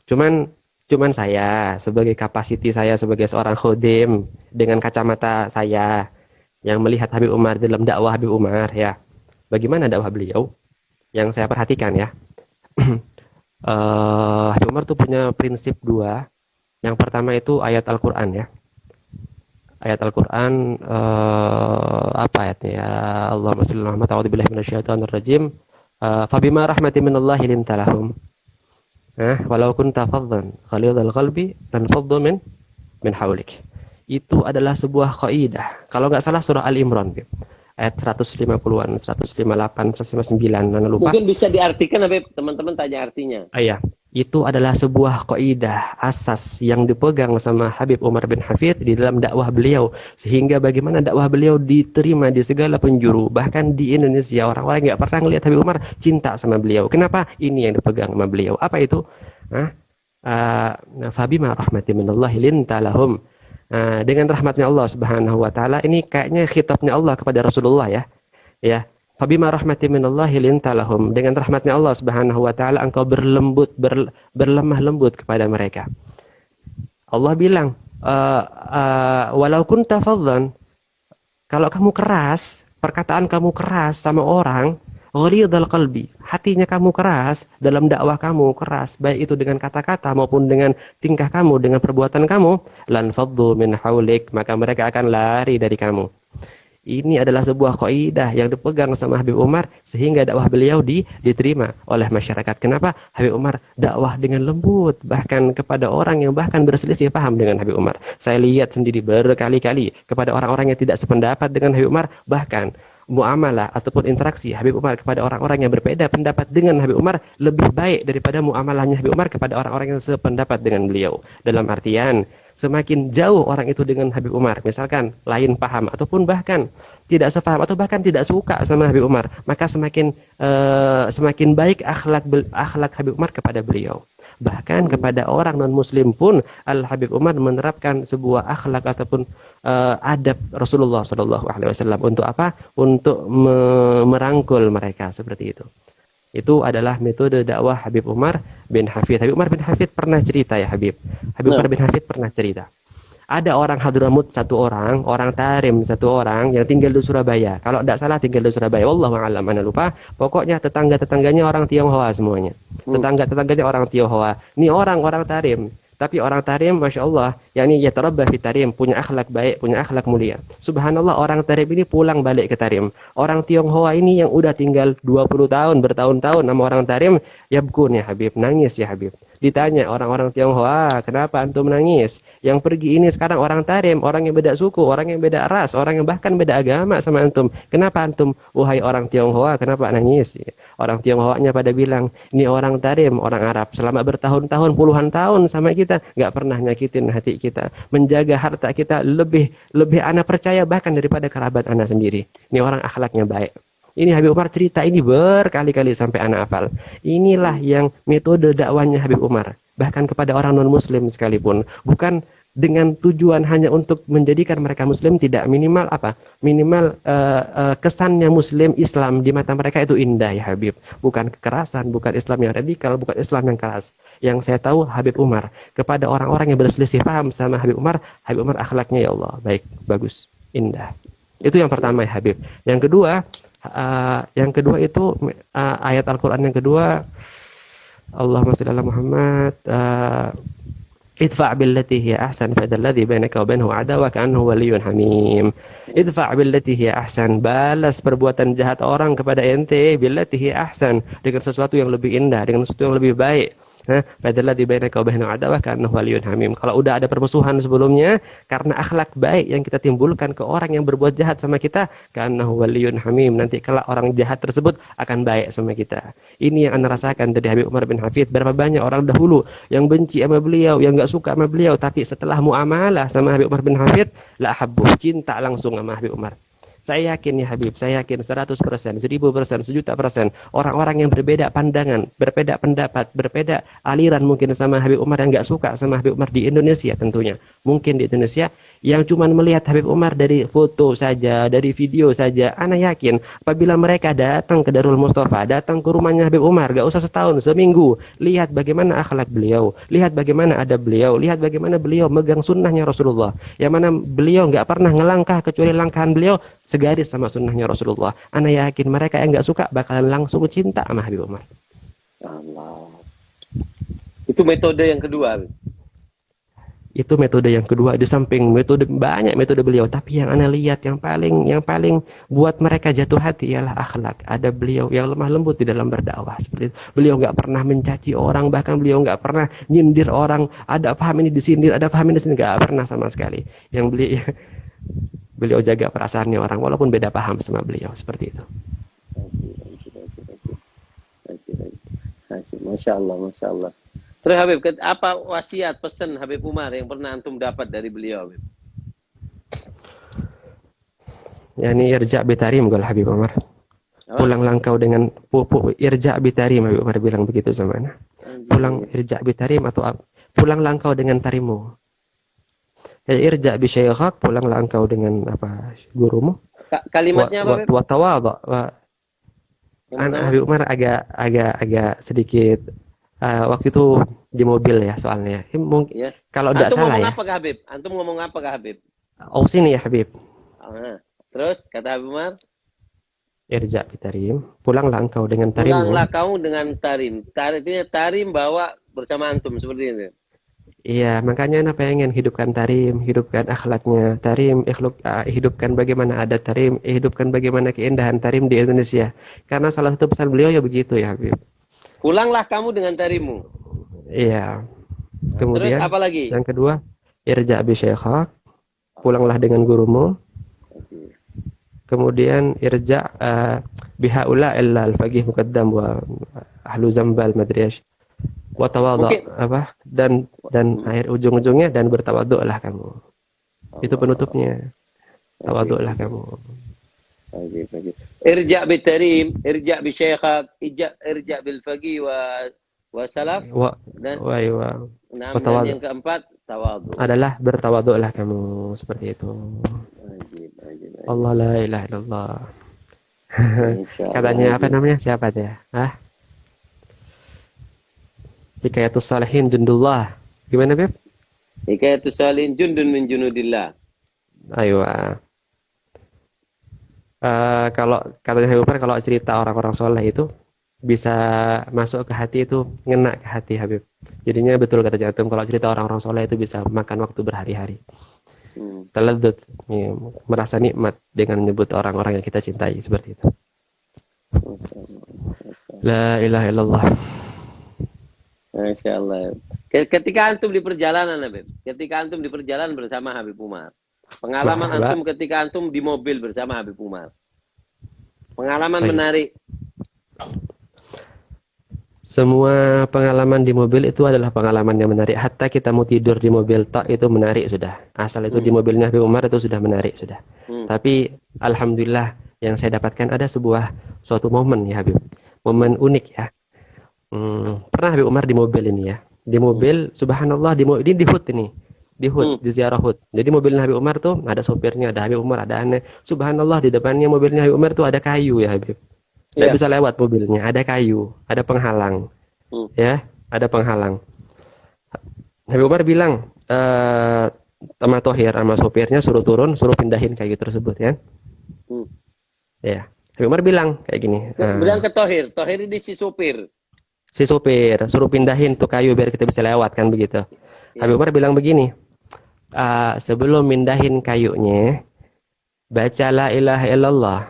Cuman saya sebagai kapasiti saya sebagai seorang khodim dengan kacamata saya yang melihat Habib Umar dalam dakwah Habib Umar ya. Bagaimana dakwah beliau? Yang saya perhatikan ya. Habib Umar tuh punya prinsip dua. Yang pertama itu ayat Al-Quran ya. Ayat Al-Quran apa ayatnya ya? Allahumma shalli ala Muhammad a'udzu billahi minasyaitonir rajim. Fabima rahmatin minallahi linta lahum. Walau kunta faddan ghalidhal qalbi lan faddu min hawlik. Itu adalah sebuah kaidah. Kalau nggak salah surah Al-Imran ayat 150-an, 158, 159, lupa. Mungkin bisa diartikan, Habib, teman-teman tanya artinya. Iya, itu adalah sebuah kaidah asas yang dipegang sama Habib Umar bin Hafid di dalam dakwah beliau, sehingga bagaimana dakwah beliau diterima di segala penjuru, bahkan di Indonesia orang-orang nggak pernah ngelihat Habib Umar cinta sama beliau. Kenapa? Ini yang dipegang sama beliau. Apa itu? Fabima rahmatin minallahi linta lahum. Dengan rahmatnya Allah Subhanahu wa taala, ini kayaknya khitabnya Allah kepada Rasulullah ya. Ya, fabima rahmatin minallahi linta lahum. Dengan rahmatnya Allah Subhanahu wa taala engkau berlemah lembut kepada mereka. Allah bilang, walau kunta faddan, kalau kamu keras, perkataan kamu keras sama orang, ghalidhal qalbi, hatinya kamu keras, dalam dakwah kamu keras, baik itu dengan kata-kata maupun dengan tingkah kamu, dengan perbuatan kamu, lan faddu min haulik, maka mereka akan lari dari kamu. Ini adalah sebuah kaidah yang dipegang sama Habib Umar sehingga dakwah beliau diterima oleh masyarakat. Kenapa? Habib Umar dakwah dengan lembut bahkan kepada orang yang bahkan berselisih paham dengan Habib Umar. Saya lihat sendiri berkali-kali kepada orang-orang yang tidak sependapat dengan Habib Umar, bahkan muamalah ataupun interaksi Habib Umar kepada orang-orang yang berbeda pendapat dengan Habib Umar lebih baik daripada muamalahnya Habib Umar kepada orang-orang yang sependapat dengan beliau. Dalam artian, semakin jauh orang itu dengan Habib Umar, misalkan lain paham ataupun bahkan tidak sefaham atau bahkan tidak suka sama Habib Umar, maka semakin baik akhlak Habib Umar kepada beliau. Bahkan kepada orang non-muslim pun Al-Habib Umar menerapkan sebuah akhlak ataupun adab Rasulullah SAW. Untuk apa? Untuk merangkul mereka seperti itu. Itu adalah metode dakwah Habib Umar bin Hafid. Habib Umar bin Hafid pernah cerita ya Habib. Habib Umar bin Hafid pernah cerita. Ada orang Hadramut satu orang Tarim satu orang yang tinggal di Surabaya. Kalau tidak salah tinggal di Surabaya. Wallahu a'lam, ana lupa. Pokoknya tetangga-tetangganya orang Tionghoa semuanya. Tetangga-tetangganya orang Tionghoa. Ini orang Tarim. Tapi orang Tarim, Masya Allah, yakni yatarabba fi Tarim, punya akhlak baik, punya akhlak mulia. Subhanallah, orang Tarim ini pulang balik ke Tarim. Orang Tionghoa ini yang udah tinggal 20 tahun, bertahun-tahun sama orang Tarim, yabkun ya Habib, nangis ya Habib. Ditanya orang-orang Tionghoa, kenapa antum menangis? Yang pergi ini sekarang orang Tarim, orang yang beda suku, orang yang beda ras, orang yang bahkan beda agama sama antum. Kenapa antum, wahai orang Tionghoa, kenapa nangis? Orang Tionghoanya pada bilang, ini orang Tarim, orang Arab, selama bertahun-tahun, puluhan tahun sama kita, nggak pernah nyakitin hati kita, menjaga harta kita lebih ana percaya bahkan daripada kerabat ana sendiri. Ini orang akhlaknya baik. Ini Habib Umar cerita ini berkali-kali sampai ana hafal. Inilah yang metode dakwanya Habib Umar, bahkan kepada orang non muslim sekalipun. Bukan dengan tujuan hanya untuk menjadikan mereka muslim, tidak, minimal apa? Minimal kesannya muslim Islam di mata mereka itu indah ya Habib. Bukan kekerasan, bukan Islam yang radikal, bukan Islam yang keras. Yang saya tahu Habib Umar kepada orang-orang yang berselisih paham sama Habib Umar akhlaknya ya Allah baik, bagus, indah. Itu yang pertama ya Habib. Yang kedua itu ayat Al-Quran yang kedua, Allahumma shalli ala Muhammad, idfa' billati hiya ahsan fa alladhi bainaka wa bainahu adawah ka'annahu waliyyun hamim. Idfa' billati hiya ahsan, balas perbuatan jahat orang kepada ente billati hiya ahsan, dengan sesuatu yang lebih indah, dengan sesuatu yang lebih baik. Padahal di bainaka wa bainahu adawah ka'annahu waliyyun hamim. Kalau udah ada permusuhan sebelumnya karena akhlak baik yang kita timbulkan ke orang yang berbuat jahat sama kita, ka'annahu waliyyun hamim, nanti kelak orang jahat tersebut akan baik sama kita. Ini yang Anda rasakan dari Habib Umar bin Hafid. Berapa banyak orang dahulu yang benci sama beliau, yang enggak suka sama beliau, tapi setelah muamalah sama Habib Umar bin Hafid, la habbu, cinta langsung sama Habib Umar. Saya yakin ya Habib, saya yakin 100%, 1000%, 1.000.000%, orang-orang yang berbeda pandangan, berbeda pendapat, berbeda aliran mungkin sama Habib Umar, yang nggak suka sama Habib Umar di Indonesia tentunya. Mungkin di Indonesia yang cuma melihat Habib Umar dari foto saja, dari video saja. Ana yakin apabila mereka datang ke Darul Mustafa, datang ke rumahnya Habib Umar, gak usah setahun, seminggu, lihat bagaimana akhlak beliau, lihat bagaimana adab beliau, lihat bagaimana beliau megang sunnahnya Rasulullah, yang mana beliau nggak pernah ngelangkah kecuali langkahan beliau segaris sama sunnahnya Rasulullah. Ana yakin mereka yang nggak suka bakalan langsung cinta sama Habib Umar. Allah. Itu metode yang kedua. Itu metode yang kedua, di samping metode, banyak metode beliau, tapi yang Anda lihat yang paling buat mereka jatuh hati ialah akhlak. Ada beliau yang lemah lembut di dalam berdakwah seperti itu. Beliau nggak pernah mencaci orang, bahkan beliau nggak pernah nyindir orang. Ada paham ini disindir, ada paham ini disindir, nggak pernah sama sekali. Yang beliau jaga perasaannya orang walaupun beda paham sama beliau, seperti itu. Masya Allah, Masya Allah. Terus Habib, apa wasiat pesan Habib Umar yang pernah antum dapat dari beliau, Habib? Yani irja' bitarim gal Habib Umar. Pulanglah engkau dengan irja' bitarim, Habib Umar bilang begitu sama ana. Pulang irja' bitarim atau pulanglah engkau dengan tarimu. Irja' bi syayikhak, pulanglah engkau dengan apa gurumu. Kalimatnya apa, Habib? Wa tawadhu. Habib Umar agak sedikit waktu itu di mobil ya soalnya. Mungkin ya. Kalau tidak salah ya. Antum ngomong apa ke Habib? Antum ngomong apa ke Habib? Oh sini ya Habib. Terus kata Habib Umar, irja' bitarim, pulanglah engkau dengan tarim. Pulanglah kau dengan tarim. Tarim bawa bersama antum seperti ini. Iya, makanya ana pengen hidupkan tarim, hidupkan akhlaknya tarim, hidupkan bagaimana ada tarim, hidupkan bagaimana keindahan tarim di Indonesia. Karena salah satu pesan beliau ya begitu ya Habib. Pulanglah kamu dengan tarimmu. Iya. Kemudian terus apa lagi? Yang kedua, irja' bi syayikhak, pulanglah dengan gurumu. Kemudian irja' bihaula illa al-faqih muqaddam wa ahlu zambal madriyash. Wa tawadhu apa? Dan akhir ujung-ujungnya dan bertawadhu'lah kamu. Itu penutupnya. Tawadhu'lah kamu. Irja' bitarim, irja' bi syayikhak, irja' bil faqih wa salaf dan yang keempat tawadhu. Adalah bertawadhu'lah kamu, seperti itu. Allah la ilaha illallah. Katanya apa namanya? Siapa dia? Hikayatus Salihin Jundullah. Gimana, Beb? Hikayatus Salihin jundun min junudillah. Ayo. Kalau katanya Habib Umar, kalau cerita orang-orang soleh itu bisa masuk ke hati, itu ngena ke hati Habib. Jadinya betul kata Jantum, kalau cerita orang-orang soleh itu bisa makan waktu berhari-hari. Teladzuz, ya, merasa nikmat dengan menyebut orang-orang yang kita cintai, seperti itu. La ilaha illallah. Masya Allah. Ketika antum di perjalanan, Habib, ketika antum di perjalanan bersama Habib Umar, pengalaman antum ketika antum di mobil bersama Habib Umar, pengalaman menarik. Semua pengalaman di mobil itu adalah pengalaman yang menarik. Hatta kita mau tidur di mobil tok itu menarik sudah. Asal itu di mobilnya Habib Umar itu sudah menarik sudah. Tapi alhamdulillah yang saya dapatkan ada suatu momen ya Habib. Momen unik ya. Pernah Habib Umar di mobil ini ya. Di mobil subhanallah di HUT ini. di Hud, di ziarah Hud. Jadi mobilnya Habib Umar tuh ada sopirnya, ada Habib Umar, ada aneh. Subhanallah di depannya mobilnya Habib Umar tuh ada kayu ya Habib. Nggak Iya. bisa lewat mobilnya, ada kayu, ada penghalang, Hmm. ya, ada penghalang. Habib Umar bilang, sama Thohir, sama sopirnya suruh turun, suruh pindahin kayu tersebut ya. Hmm. Ya, Habib Umar bilang kayak gini, Bilang ke Thohir, Thohir ini si supir. si sopir suruh pindahin tuh kayu biar kita bisa lewat kan begitu. Iya. Habib Umar bilang begini, sebelum mindahin kayunya, baca la ilaha illallah.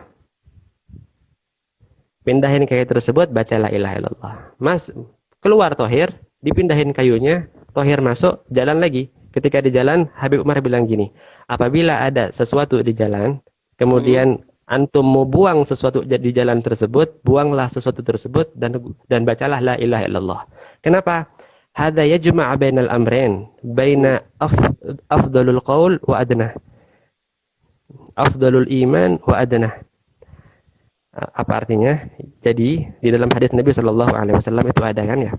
Pindahin kayu tersebut, baca la ilaha illallah. Mas, keluar Thohir, dipindahin kayunya, Thohir masuk, jalan lagi. Ketika di jalan, Habib Umar bilang gini, apabila ada sesuatu di jalan, kemudian antum mau buang sesuatu di jalan tersebut, buanglah sesuatu tersebut dan bacalah la ilaha illallah. Kenapa? Hadza yajma' bainal amrayn, baina afdalul qaul wa adnah. Afdalul iman wa adnah. Apa artinya? Jadi di dalam hadis Nabi Shallallahu Alaihi Wasallam itu ada kan ya,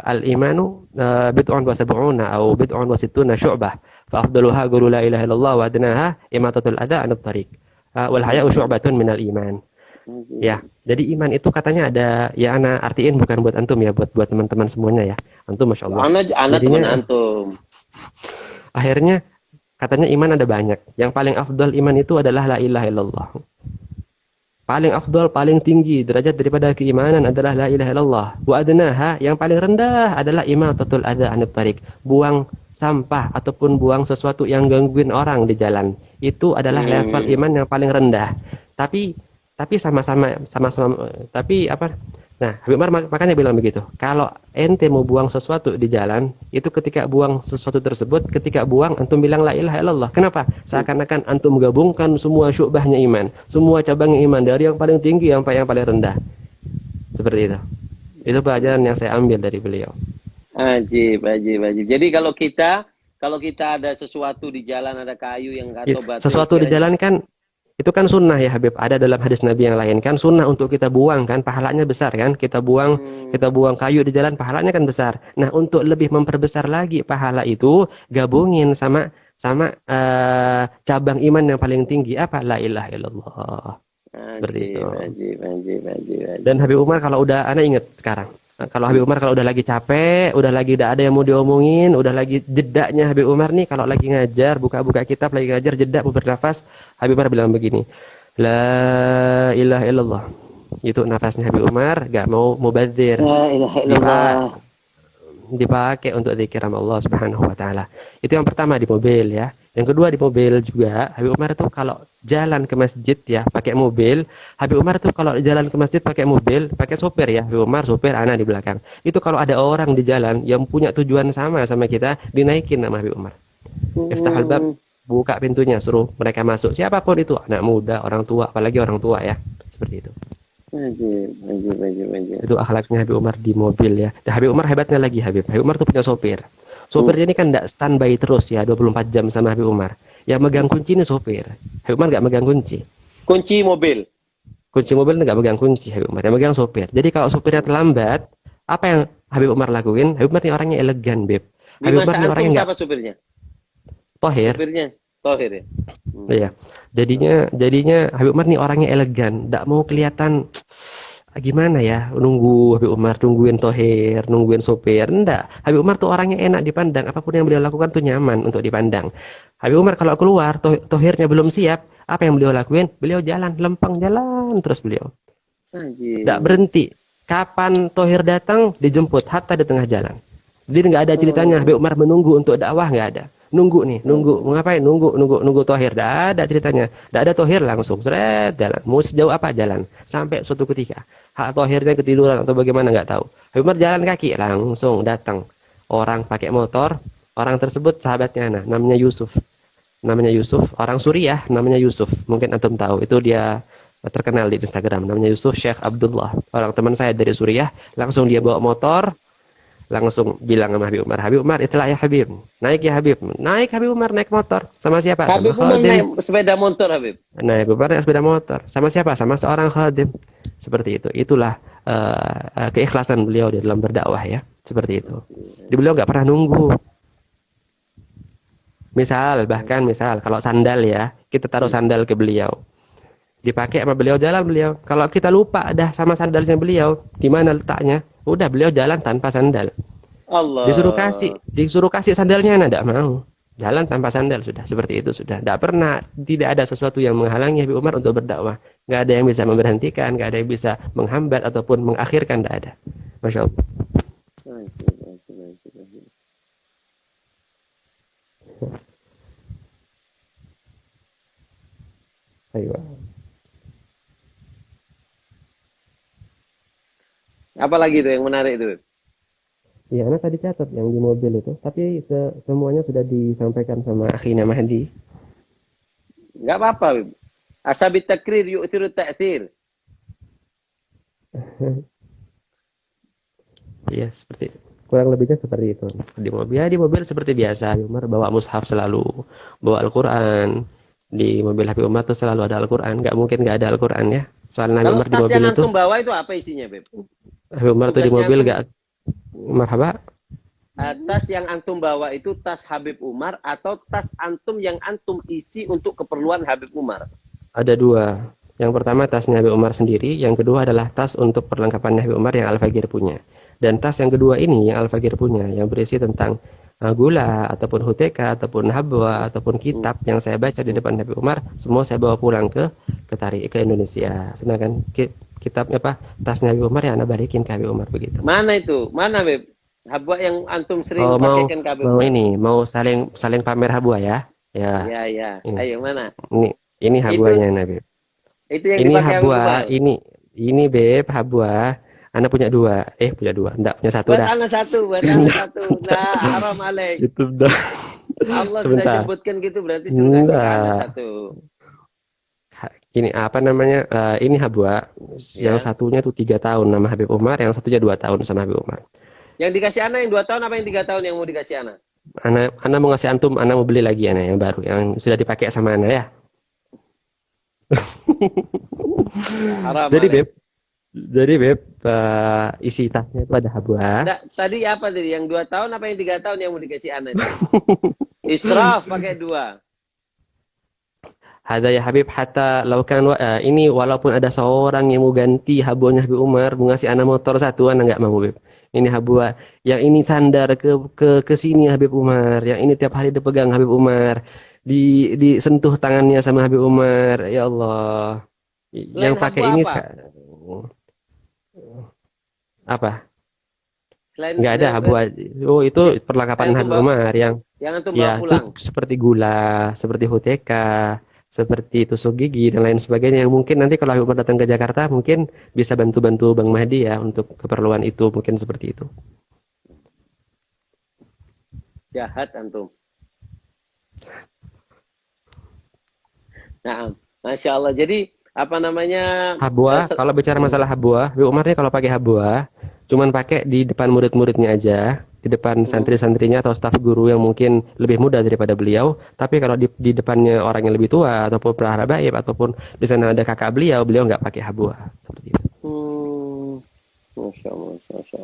al imanu bid'un wa sab'una atau bid'un wa sittuna syu'bah, fa afdaluha qulu la ilaha illallah wa adnaha imatatul adha 'anil thariq, wal haya'u syu'batun minal iman. Ya, jadi iman itu katanya ada, ya ana artiin bukan buat antum ya, buat teman-teman semuanya ya. Antum masya Allah. Anak teman antum. Akhirnya katanya iman ada banyak. Yang paling afdal iman itu adalah la ilaha illallah. Paling afdal, paling tinggi derajat daripada keimanan adalah la ilaha illallah. Wa adnaha, yang paling rendah adalah imatatul adha 'anil thariq. Buang sampah ataupun buang sesuatu yang gangguin orang di jalan. Itu adalah level iman yang paling rendah. Tapi sama-sama tapi apa? Nah, Habib Umar makanya bilang begitu. Kalau ente mau buang sesuatu di jalan, itu ketika buang sesuatu tersebut, ketika buang antum bilang la ilaha illallah. Kenapa? Seakan-akan antum gabungkan semua syu'bahnya iman, semua cabangnya iman dari yang paling tinggi sampai yang paling rendah. Seperti itu. Itu pelajaran yang saya ambil dari beliau. Ajib. Jadi kalau kita ada sesuatu di jalan, ada kayu yang atau batu, sesuatu di jalan kan itu kan sunnah ya Habib, ada dalam hadis Nabi yang lain kan sunnah untuk kita buang kan, pahalanya besar kan, kita buang kayu di jalan, pahalanya kan besar. Nah, untuk lebih memperbesar lagi pahala itu, gabungin sama cabang iman yang paling tinggi apa? La ilaha illallah. Seperti itu. Ajib. Dan Habib Umar kalau udah, ana inget sekarang, kalau Habib Umar kalau udah lagi capek, udah lagi tidak ada yang mau diomongin, udah lagi jedaknya Habib Umar nih, kalau lagi ngajar, buka-buka kitab, lagi ngajar, jeda mau bernafas, Habib Umar bilang begini, la ilaha illallah. Itu nafasnya Habib Umar, gak mau mubadzir. La ilaha illallah. Dipakai untuk zikir sama Allah Subhanahu wa taala. Itu yang pertama di mobil ya. Yang kedua di mobil juga, Habib Umar tuh kalau jalan ke masjid ya pakai mobil. Habib Umar tuh kalau jalan ke masjid pakai mobil, pakai sopir ya. Habib Umar sopir, ana di belakang. Itu kalau ada orang di jalan yang punya tujuan sama kita, dinaikin nama Habib Umar. Iftahul bab, buka pintunya, suruh mereka masuk. Siapapun itu, anak muda, orang tua, apalagi orang tua ya. Seperti itu. Ajib. Itu akhlaknya Habib Umar di mobil ya. Dan Habib Umar hebatnya lagi Habib Umar tuh punya sopir. Sopirnya ini kan tidak standby terus ya 24 jam sama Habib Umar. Yang megang kunci ini sopir. Habib Umar nggak megang kunci. Kunci mobil. Kunci mobil nggak megang kunci Habib Umar. Yang megang sopir. Jadi kalau sopirnya terlambat, apa yang Habib Umar lakuin? Habib Umar ini orangnya elegan, Beb. Habib Umar ini orangnya nggak. Siapa supirnya? Thohir. Supirnya Thohir ya. Iya. Jadinya Habib Umar ini orangnya elegan, nggak mau kelihatan gimana ya, nunggu Habib Umar, nungguin Thohir, nungguin sopir. Enggak. Habib Umar tuh orangnya enak dipandang, apapun yang beliau lakukan tuh nyaman untuk dipandang. Habib Umar kalau keluar, Thohirnya belum siap, apa yang beliau lakuin? Beliau jalan, lempeng jalan terus beliau. Enggak berhenti. Kapan Thohir datang, dijemput hatta di tengah jalan. Jadi enggak ada ceritanya Habib Umar menunggu untuk dakwah, enggak ada. Nunggu, mau ngapain? Nunggu Thohir. Enggak ada ceritanya. Enggak ada Thohir, langsung seret jalan. Mau sejauh apa jalan? Sampai suatu ketika hak Thohirnya ketiduran atau bagaimana nggak tahu. Habib Umar jalan kaki, langsung datang orang pakai motor. Orang tersebut sahabatnya, namanya Yusuf. Orang Suriah, namanya Yusuf. Mungkin antum tahu, itu dia terkenal di Instagram. Namanya Yusuf Syekh Abdullah. Orang teman saya dari Suriah. Langsung dia bawa motor, langsung bilang sama Habib Umar, itulah ya Habib. Naik ya Habib. Naik Habib Umar, naik motor. Sama siapa? Habib Sama Umar naik sepeda motor Habib. Naik Habib Umar naik sepeda motor. Sama siapa? Sama seorang khadim. Seperti itu. Itulah keikhlasan beliau di dalam berdakwah ya. Seperti itu. Jadi beliau nggak pernah nunggu. Bahkan misal kalau sandal ya, kita taruh sandal ke beliau. Dipakai sama beliau, jalan beliau. Kalau kita lupa dah sama sandalnya beliau, di mana letaknya? Udah beliau jalan tanpa sandal. Allah. Disuruh kasih sandalnya, enggak mau. Jalan tanpa sandal sudah, seperti itu sudah. Tidak ada sesuatu yang menghalangi Habib Umar untuk berdakwah. Nggak ada yang bisa memberhentikan, nggak ada yang bisa menghambat ataupun mengakhirkan, nggak ada. Masya Allah. Ayo. Apalagi itu yang menarik itu? Ya, anak tadi catat yang di mobil itu, tapi semuanya sudah disampaikan sama Akhina Mahdi. Nggak apa-apa, Bib. Asabit takrir yu'tiru ta'thir. Iya, seperti kurang lebihnya seperti itu. Di mobil seperti biasa, Habib Umar bawa mushaf selalu, bawa Al-Qur'an. Di mobil Habib Umar tuh selalu ada Al-Qur'an, nggak mungkin nggak ada Al-Qur'an ya. Soalnya Habib Kalau Umar di tas mobil yang itu, antum bawa itu apa isinya, Beb? Habib Umar tuh di Tugasnya mobil antum, nggak, marhaba, tas yang antum bawa itu tas Habib Umar atau tas antum yang antum isi untuk keperluan Habib Umar? ada dua. Yang pertama tasnya Habib Umar sendiri, yang kedua adalah tas untuk perlengkapan Habib Umar yang Al-Fagir punya. Dan tas yang kedua ini yang Al-Fagir punya, yang berisi tentang gula ataupun huteka ataupun habwa ataupun kitab yang saya baca di depan Habib Umar, semua saya bawa pulang ke Indonesia. Sedangkan kitabnya apa, tasnya Habib Umar yang anak balikin ke Habib Umar begitu. Mana itu? Mana, Beb? Habwa yang antum sering Oh, pakaikan ke Habib mau Umar? mau saling pamer habwa ya? Ya, Ya, ya. ini Ayo, mana? ini habwanya Nabi. Itu yang Ini dipakai Habib habwa, Umar. ini Beb habwa. Anak punya dua, punya dua, enggak punya satu Buat dah. anak satu, buat anak satu. Nah, haram alaik. Itu dah. Allah sudah Sebentar. sebutkan gitu, berarti sudah kasih ke anak satu. Ini apa namanya? Ini habwa. Ya. Yang satunya tuh 3 tahun nama Habib Umar, yang satunya 2 tahun sama Habib Umar. Yang dikasih anak yang 2 tahun apa yang 3 tahun yang mau dikasih anak? Anak mau ngasih antum, anak mau beli lagi anak yang baru, yang sudah dipakai sama anak ya. Haram. Jadi Beb, isi tasnya itu ada habwa. Tadi apa tadi? Yang 2 tahun apa yang 3 tahun yang mau dikasih anak itu? Israf pakai 2. Hada ya Habib hatta laukan ini walaupun ada seorang yang mau ganti habwanya Habib Umar, mau ngasih anak motor satu, anak nggak mau Beb. Ini habwa, yang ini sandar ke sini Habib Umar, yang ini tiap hari dipegang Habib Umar, disentuh tangannya sama Habib Umar, ya Allah. Selain Yang pakai habwa ini apa? Nggak ada habwa. Oh, itu perlengkapan Habib Umar yang antum bawa pulang. Itu seperti gula, seperti huteka, seperti tusuk gigi dan lain sebagainya, yang mungkin nanti kalau Habib Umar datang ke Jakarta mungkin bisa bantu-bantu Bang Mahdi ya untuk keperluan itu, mungkin seperti itu. Jahat antum. Nah, Masya Allah. Jadi apa namanya, habwa, kalau bicara masalah habwa, Habib Umar nih kalau pakai habwa cuman pakai di depan murid-muridnya aja, di depan santri-santrinya atau staf guru yang mungkin lebih muda daripada beliau. Tapi kalau di depannya orang yang lebih tua ataupun para habaib ataupun di sana ada kakak beliau nggak pakai habwa seperti itu. Masya Allah, Masya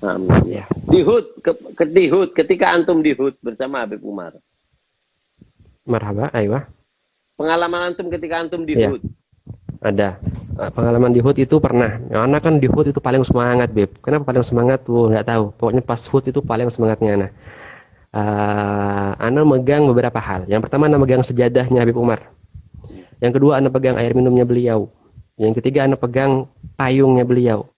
Allah. Ya. Di Hud, ketika antum di Hud bersama Habib Umar. Marhaba, aiyah. Pengalaman antum ketika antum di Hud. Ada pengalaman di HUT itu pernah. Anak kan di HUT itu paling semangat, Beb. Kenapa paling semangat tuh? Nggak tahu. Pokoknya pas HUT itu paling semangatnya Ana. Ana megang beberapa hal. Yang pertama Ana megang sejadahnya Habib Umar. Yang kedua Ana pegang air minumnya beliau. Yang ketiga Ana pegang payungnya beliau.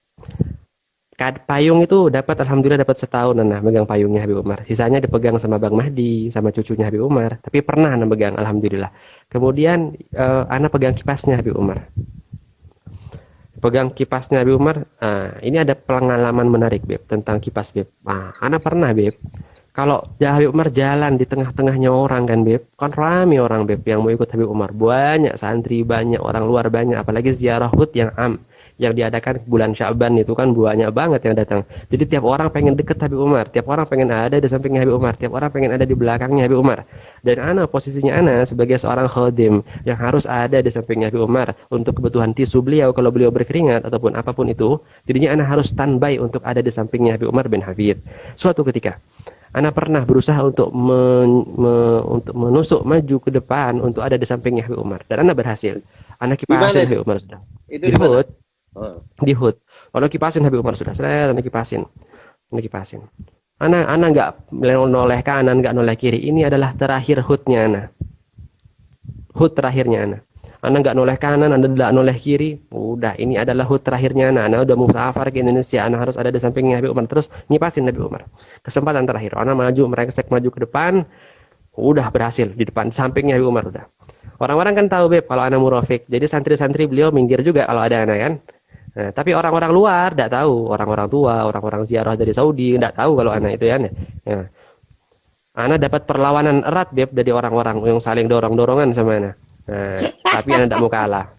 Payung itu alhamdulillah dapat setahun Ana megang payungnya Habib Umar. Sisanya dipegang sama Bang Mahdi, sama cucunya Habib Umar. Tapi pernah Ana megang alhamdulillah. Kemudian Ana pegang kipasnya Habib Umar. Pegang kipasnya Habib Umar. Ini ada pengalaman menarik Beb tentang kipas Beb. Ana pernah Beb. Kalau Habib Umar jalan di tengah-tengahnya orang kan Beb, kan rame orang Beb yang mau ikut Habib Umar. Banyak santri, banyak orang luar banyak, apalagi ziarah HUT yang yang diadakan bulan Sya'ban itu kan banyak banget yang datang. Jadi tiap orang pengen deket Habib Umar, tiap orang pengen ada di sampingnya Habib Umar, tiap orang pengen ada di belakangnya Habib Umar. Dan ana posisinya ana sebagai seorang khadim yang harus ada di sampingnya Habib Umar untuk kebutuhan tisu beliau kalau beliau berkeringat ataupun apapun itu. Jadinya ana harus standby untuk ada di sampingnya Habib Umar bin Hafid. Suatu ketika ana pernah berusaha untuk untuk menusuk maju ke depan untuk ada di sampingnya Habib Umar dan ana berhasil. Ana Di mana kipasin itu? Habib Umar sudah. Itu Di di mana? HUT, Oh. di HUT. Ana kipasin Habib Umar sudah. Seret, ana kipasin. Ana kipasin. Ana nggak noleh kanan, nggak noleh kiri. Ini adalah terakhir HUT-nya ana. HUT terakhirnya ana. Ana nggak noleh kanan, Anda nggak noleh kiri. Udah, ini adalah HUT terakhirnya ana. Ana udah musafar ke Indonesia. Ana harus ada di sampingnya Habib Umar. Terus nyipasin Habib Umar. Kesempatan terakhir. Ana maju, merengsek maju ke depan. Udah berhasil di depan sampingnya Habib Umar udah. Orang-orang kan tahu Beb kalau ana murafik. Jadi santri-santri beliau minggir juga kalau ada ana kan. Nah, tapi orang-orang luar tidak tahu, orang-orang tua, orang-orang ziarah dari Saudi tidak tahu kalau ana itu ya. Nah, ana dapat perlawanan erat Beb dari orang-orang yang saling dorong-dorongan sama ana. Nah, tapi ana tidak mau kalah.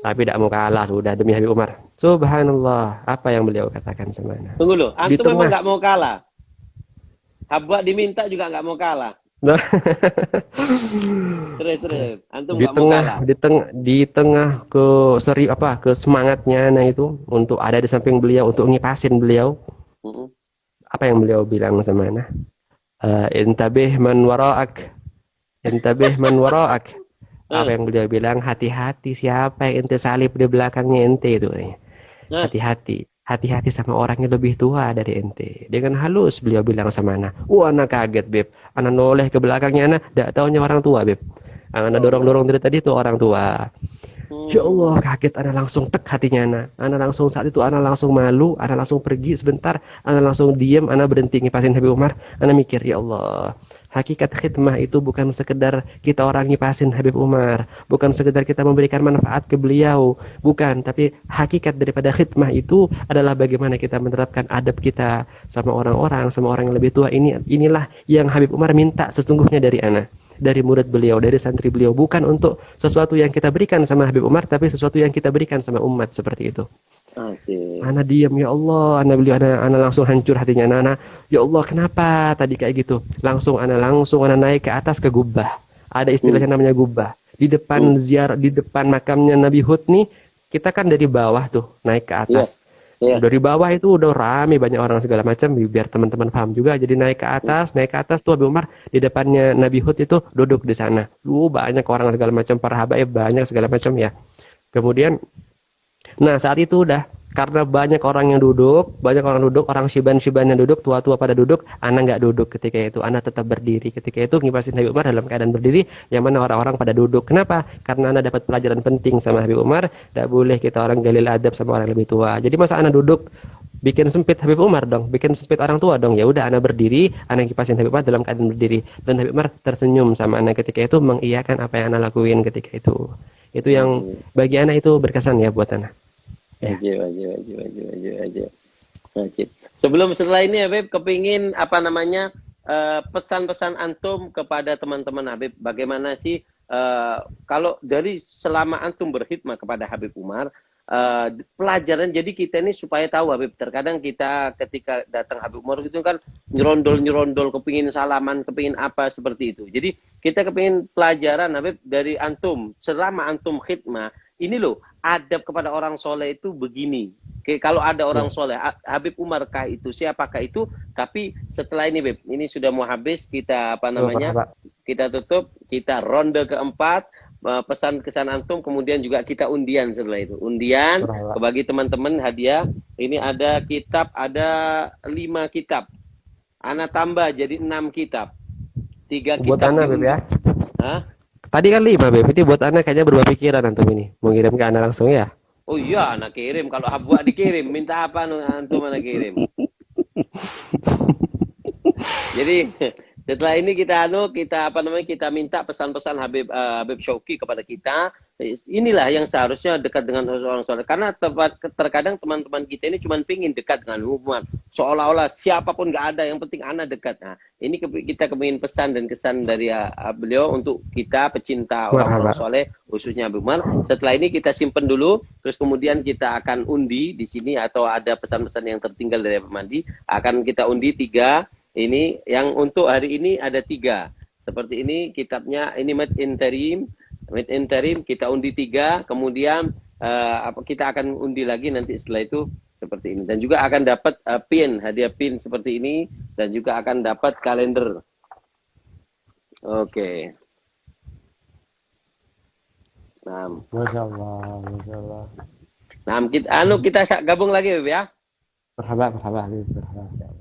Tapi tidak mau kalah sudah demi Habib Umar. Subhanallah, apa yang beliau katakan sama ana. Tunggu loh, Di antum memang tengah. nggak mau kalah. Habwa diminta juga nggak mau kalah. Terus, antum di nggak mau tengah kalah. di tengah ke semangatnya ana itu untuk ada di samping beliau untuk ngipasin beliau. Mm-mm. Apa yang beliau bilang sama ana? Intabih man wara'ak. Intabih man wara'ak. Apa yang beliau bilang? Hati-hati siapa yang ente salib di belakangnya ente itu. Nah, Hati-hati. Hati-hati sama orang yang lebih tua dari ente. Dengan halus beliau bilang sama ana. Wah, ana kaget, Beb. Ana noleh ke belakangnya ana, dak taunya orang tua, Beb. Ana dorong-dorong dari tadi itu orang tua. Ya Allah, kaget ana langsung tek hatinya ana. Ana langsung saat itu ana langsung malu, ana langsung pergi sebentar, ana langsung diam, ana berhenti ngipasin Habib Umar. Ana mikir, ya Allah, hakikat khidmah itu bukan sekedar kita orang ngipasin Habib Umar, bukan sekedar kita memberikan manfaat ke beliau, bukan, tapi hakikat daripada khidmah itu adalah bagaimana kita menerapkan adab kita sama orang-orang, sama orang yang lebih tua. Inilah yang Habib Umar minta sesungguhnya dari ana, dari murid beliau, dari santri beliau, bukan untuk sesuatu yang kita berikan sama Habib Umar, tapi sesuatu yang kita berikan sama umat seperti itu. Ana diam, ya Allah, ana langsung hancur hatinya ana. Ya Allah, kenapa tadi kayak gitu? Langsung ana naik ke atas ke gubbah. Ada istilahnya namanya gubbah. Di depan di depan makamnya Nabi Hud nih, kita kan dari bawah tuh naik ke atas. Dari bawah itu udah rame banyak orang segala macam, biar teman-teman paham juga. Jadi naik ke atas tuh Habib Umar di depannya Nabi Hud itu duduk di sana. Banyak orang segala macam, para habaib banyak segala macam ya. Kemudian, nah saat itu udah karena banyak orang duduk, orang syiban yang duduk, tua-tua pada duduk, ana nggak duduk ketika itu, ana tetap berdiri. Ketika itu ngipasin Habib Umar dalam keadaan berdiri, yang mana orang-orang pada duduk. Kenapa? Karena ana dapat pelajaran penting sama Habib Umar, tidak boleh kita orang galil adab sama orang lebih tua. Jadi masa ana duduk bikin sempit Habib Umar dong, bikin sempit orang tua dong. Ya udah ana berdiri, ana ngipasin Habib Umar dalam keadaan berdiri. Dan Habib Umar tersenyum sama ana ketika itu, mengiyakan apa yang ana lakuin ketika itu. Itu yang bagi ana itu berkesan ya buat ana. Wajib. Setelah ini Habib kepingin pesan-pesan antum kepada teman-teman Habib, bagaimana sih kalau dari selama antum berkhidmah kepada Habib Umar, pelajaran, jadi kita ini supaya tahu Habib, terkadang kita ketika datang Habib Umar itu kan nyerondol kepingin salaman, kepingin apa seperti itu. Jadi kita kepingin pelajaran Habib dari antum selama antum khidmah ini loh, adab kepada orang soleh itu begini. Kalau ada orang soleh, Habib Umar kah itu, siapakah itu? Tapi setelah ini Beb, ini sudah mau habis, kita kita tutup, kita ronde keempat, pesan kesan antum, kemudian juga kita undian setelah itu. Undian bagi teman-teman hadiah. Ini ada kitab, ada 5 kitab. Ana tambah jadi 6 kitab. 3 kitab. Buat Ana Beb ya. Hah? Tadi kan 5 Beb, ini buat Ana kayaknya berubah pikiran antum ini. Mau kirim ke Ana langsung ya? Oh iya, anak kirim. Kalau Habwa dikirim, minta apa antum anak kirim? Setelah ini kita minta pesan-pesan Habib Syauqi kepada kita. Inilah yang seharusnya dekat dengan orang soleh. Karena terkadang teman-teman kita ini cuma pingin dekat dengan hubungan. Seolah-olah siapapun nggak ada, yang penting anak dekat. Nah, ini kita kepingin pesan dan kesan dari beliau untuk kita pecinta orang-orang soleh, khususnya Habib Umar. Setelah ini kita simpen dulu, terus kemudian kita akan undi di sini atau ada pesan-pesan yang tertinggal dari Habib Mandi. Akan kita undi 3. Ini yang untuk hari ini ada 3. Seperti ini kitabnya, ini Made in Terim kita undi 3, kemudian kita akan undi lagi nanti setelah itu seperti ini. Dan juga akan dapat hadiah pin seperti ini, dan juga akan dapat kalender. Oke. Nah, Masya Allah, Masya Allah. Nah, kita gabung lagi, Beb, ya. Marhaba, marhaba, Habib, marhaba.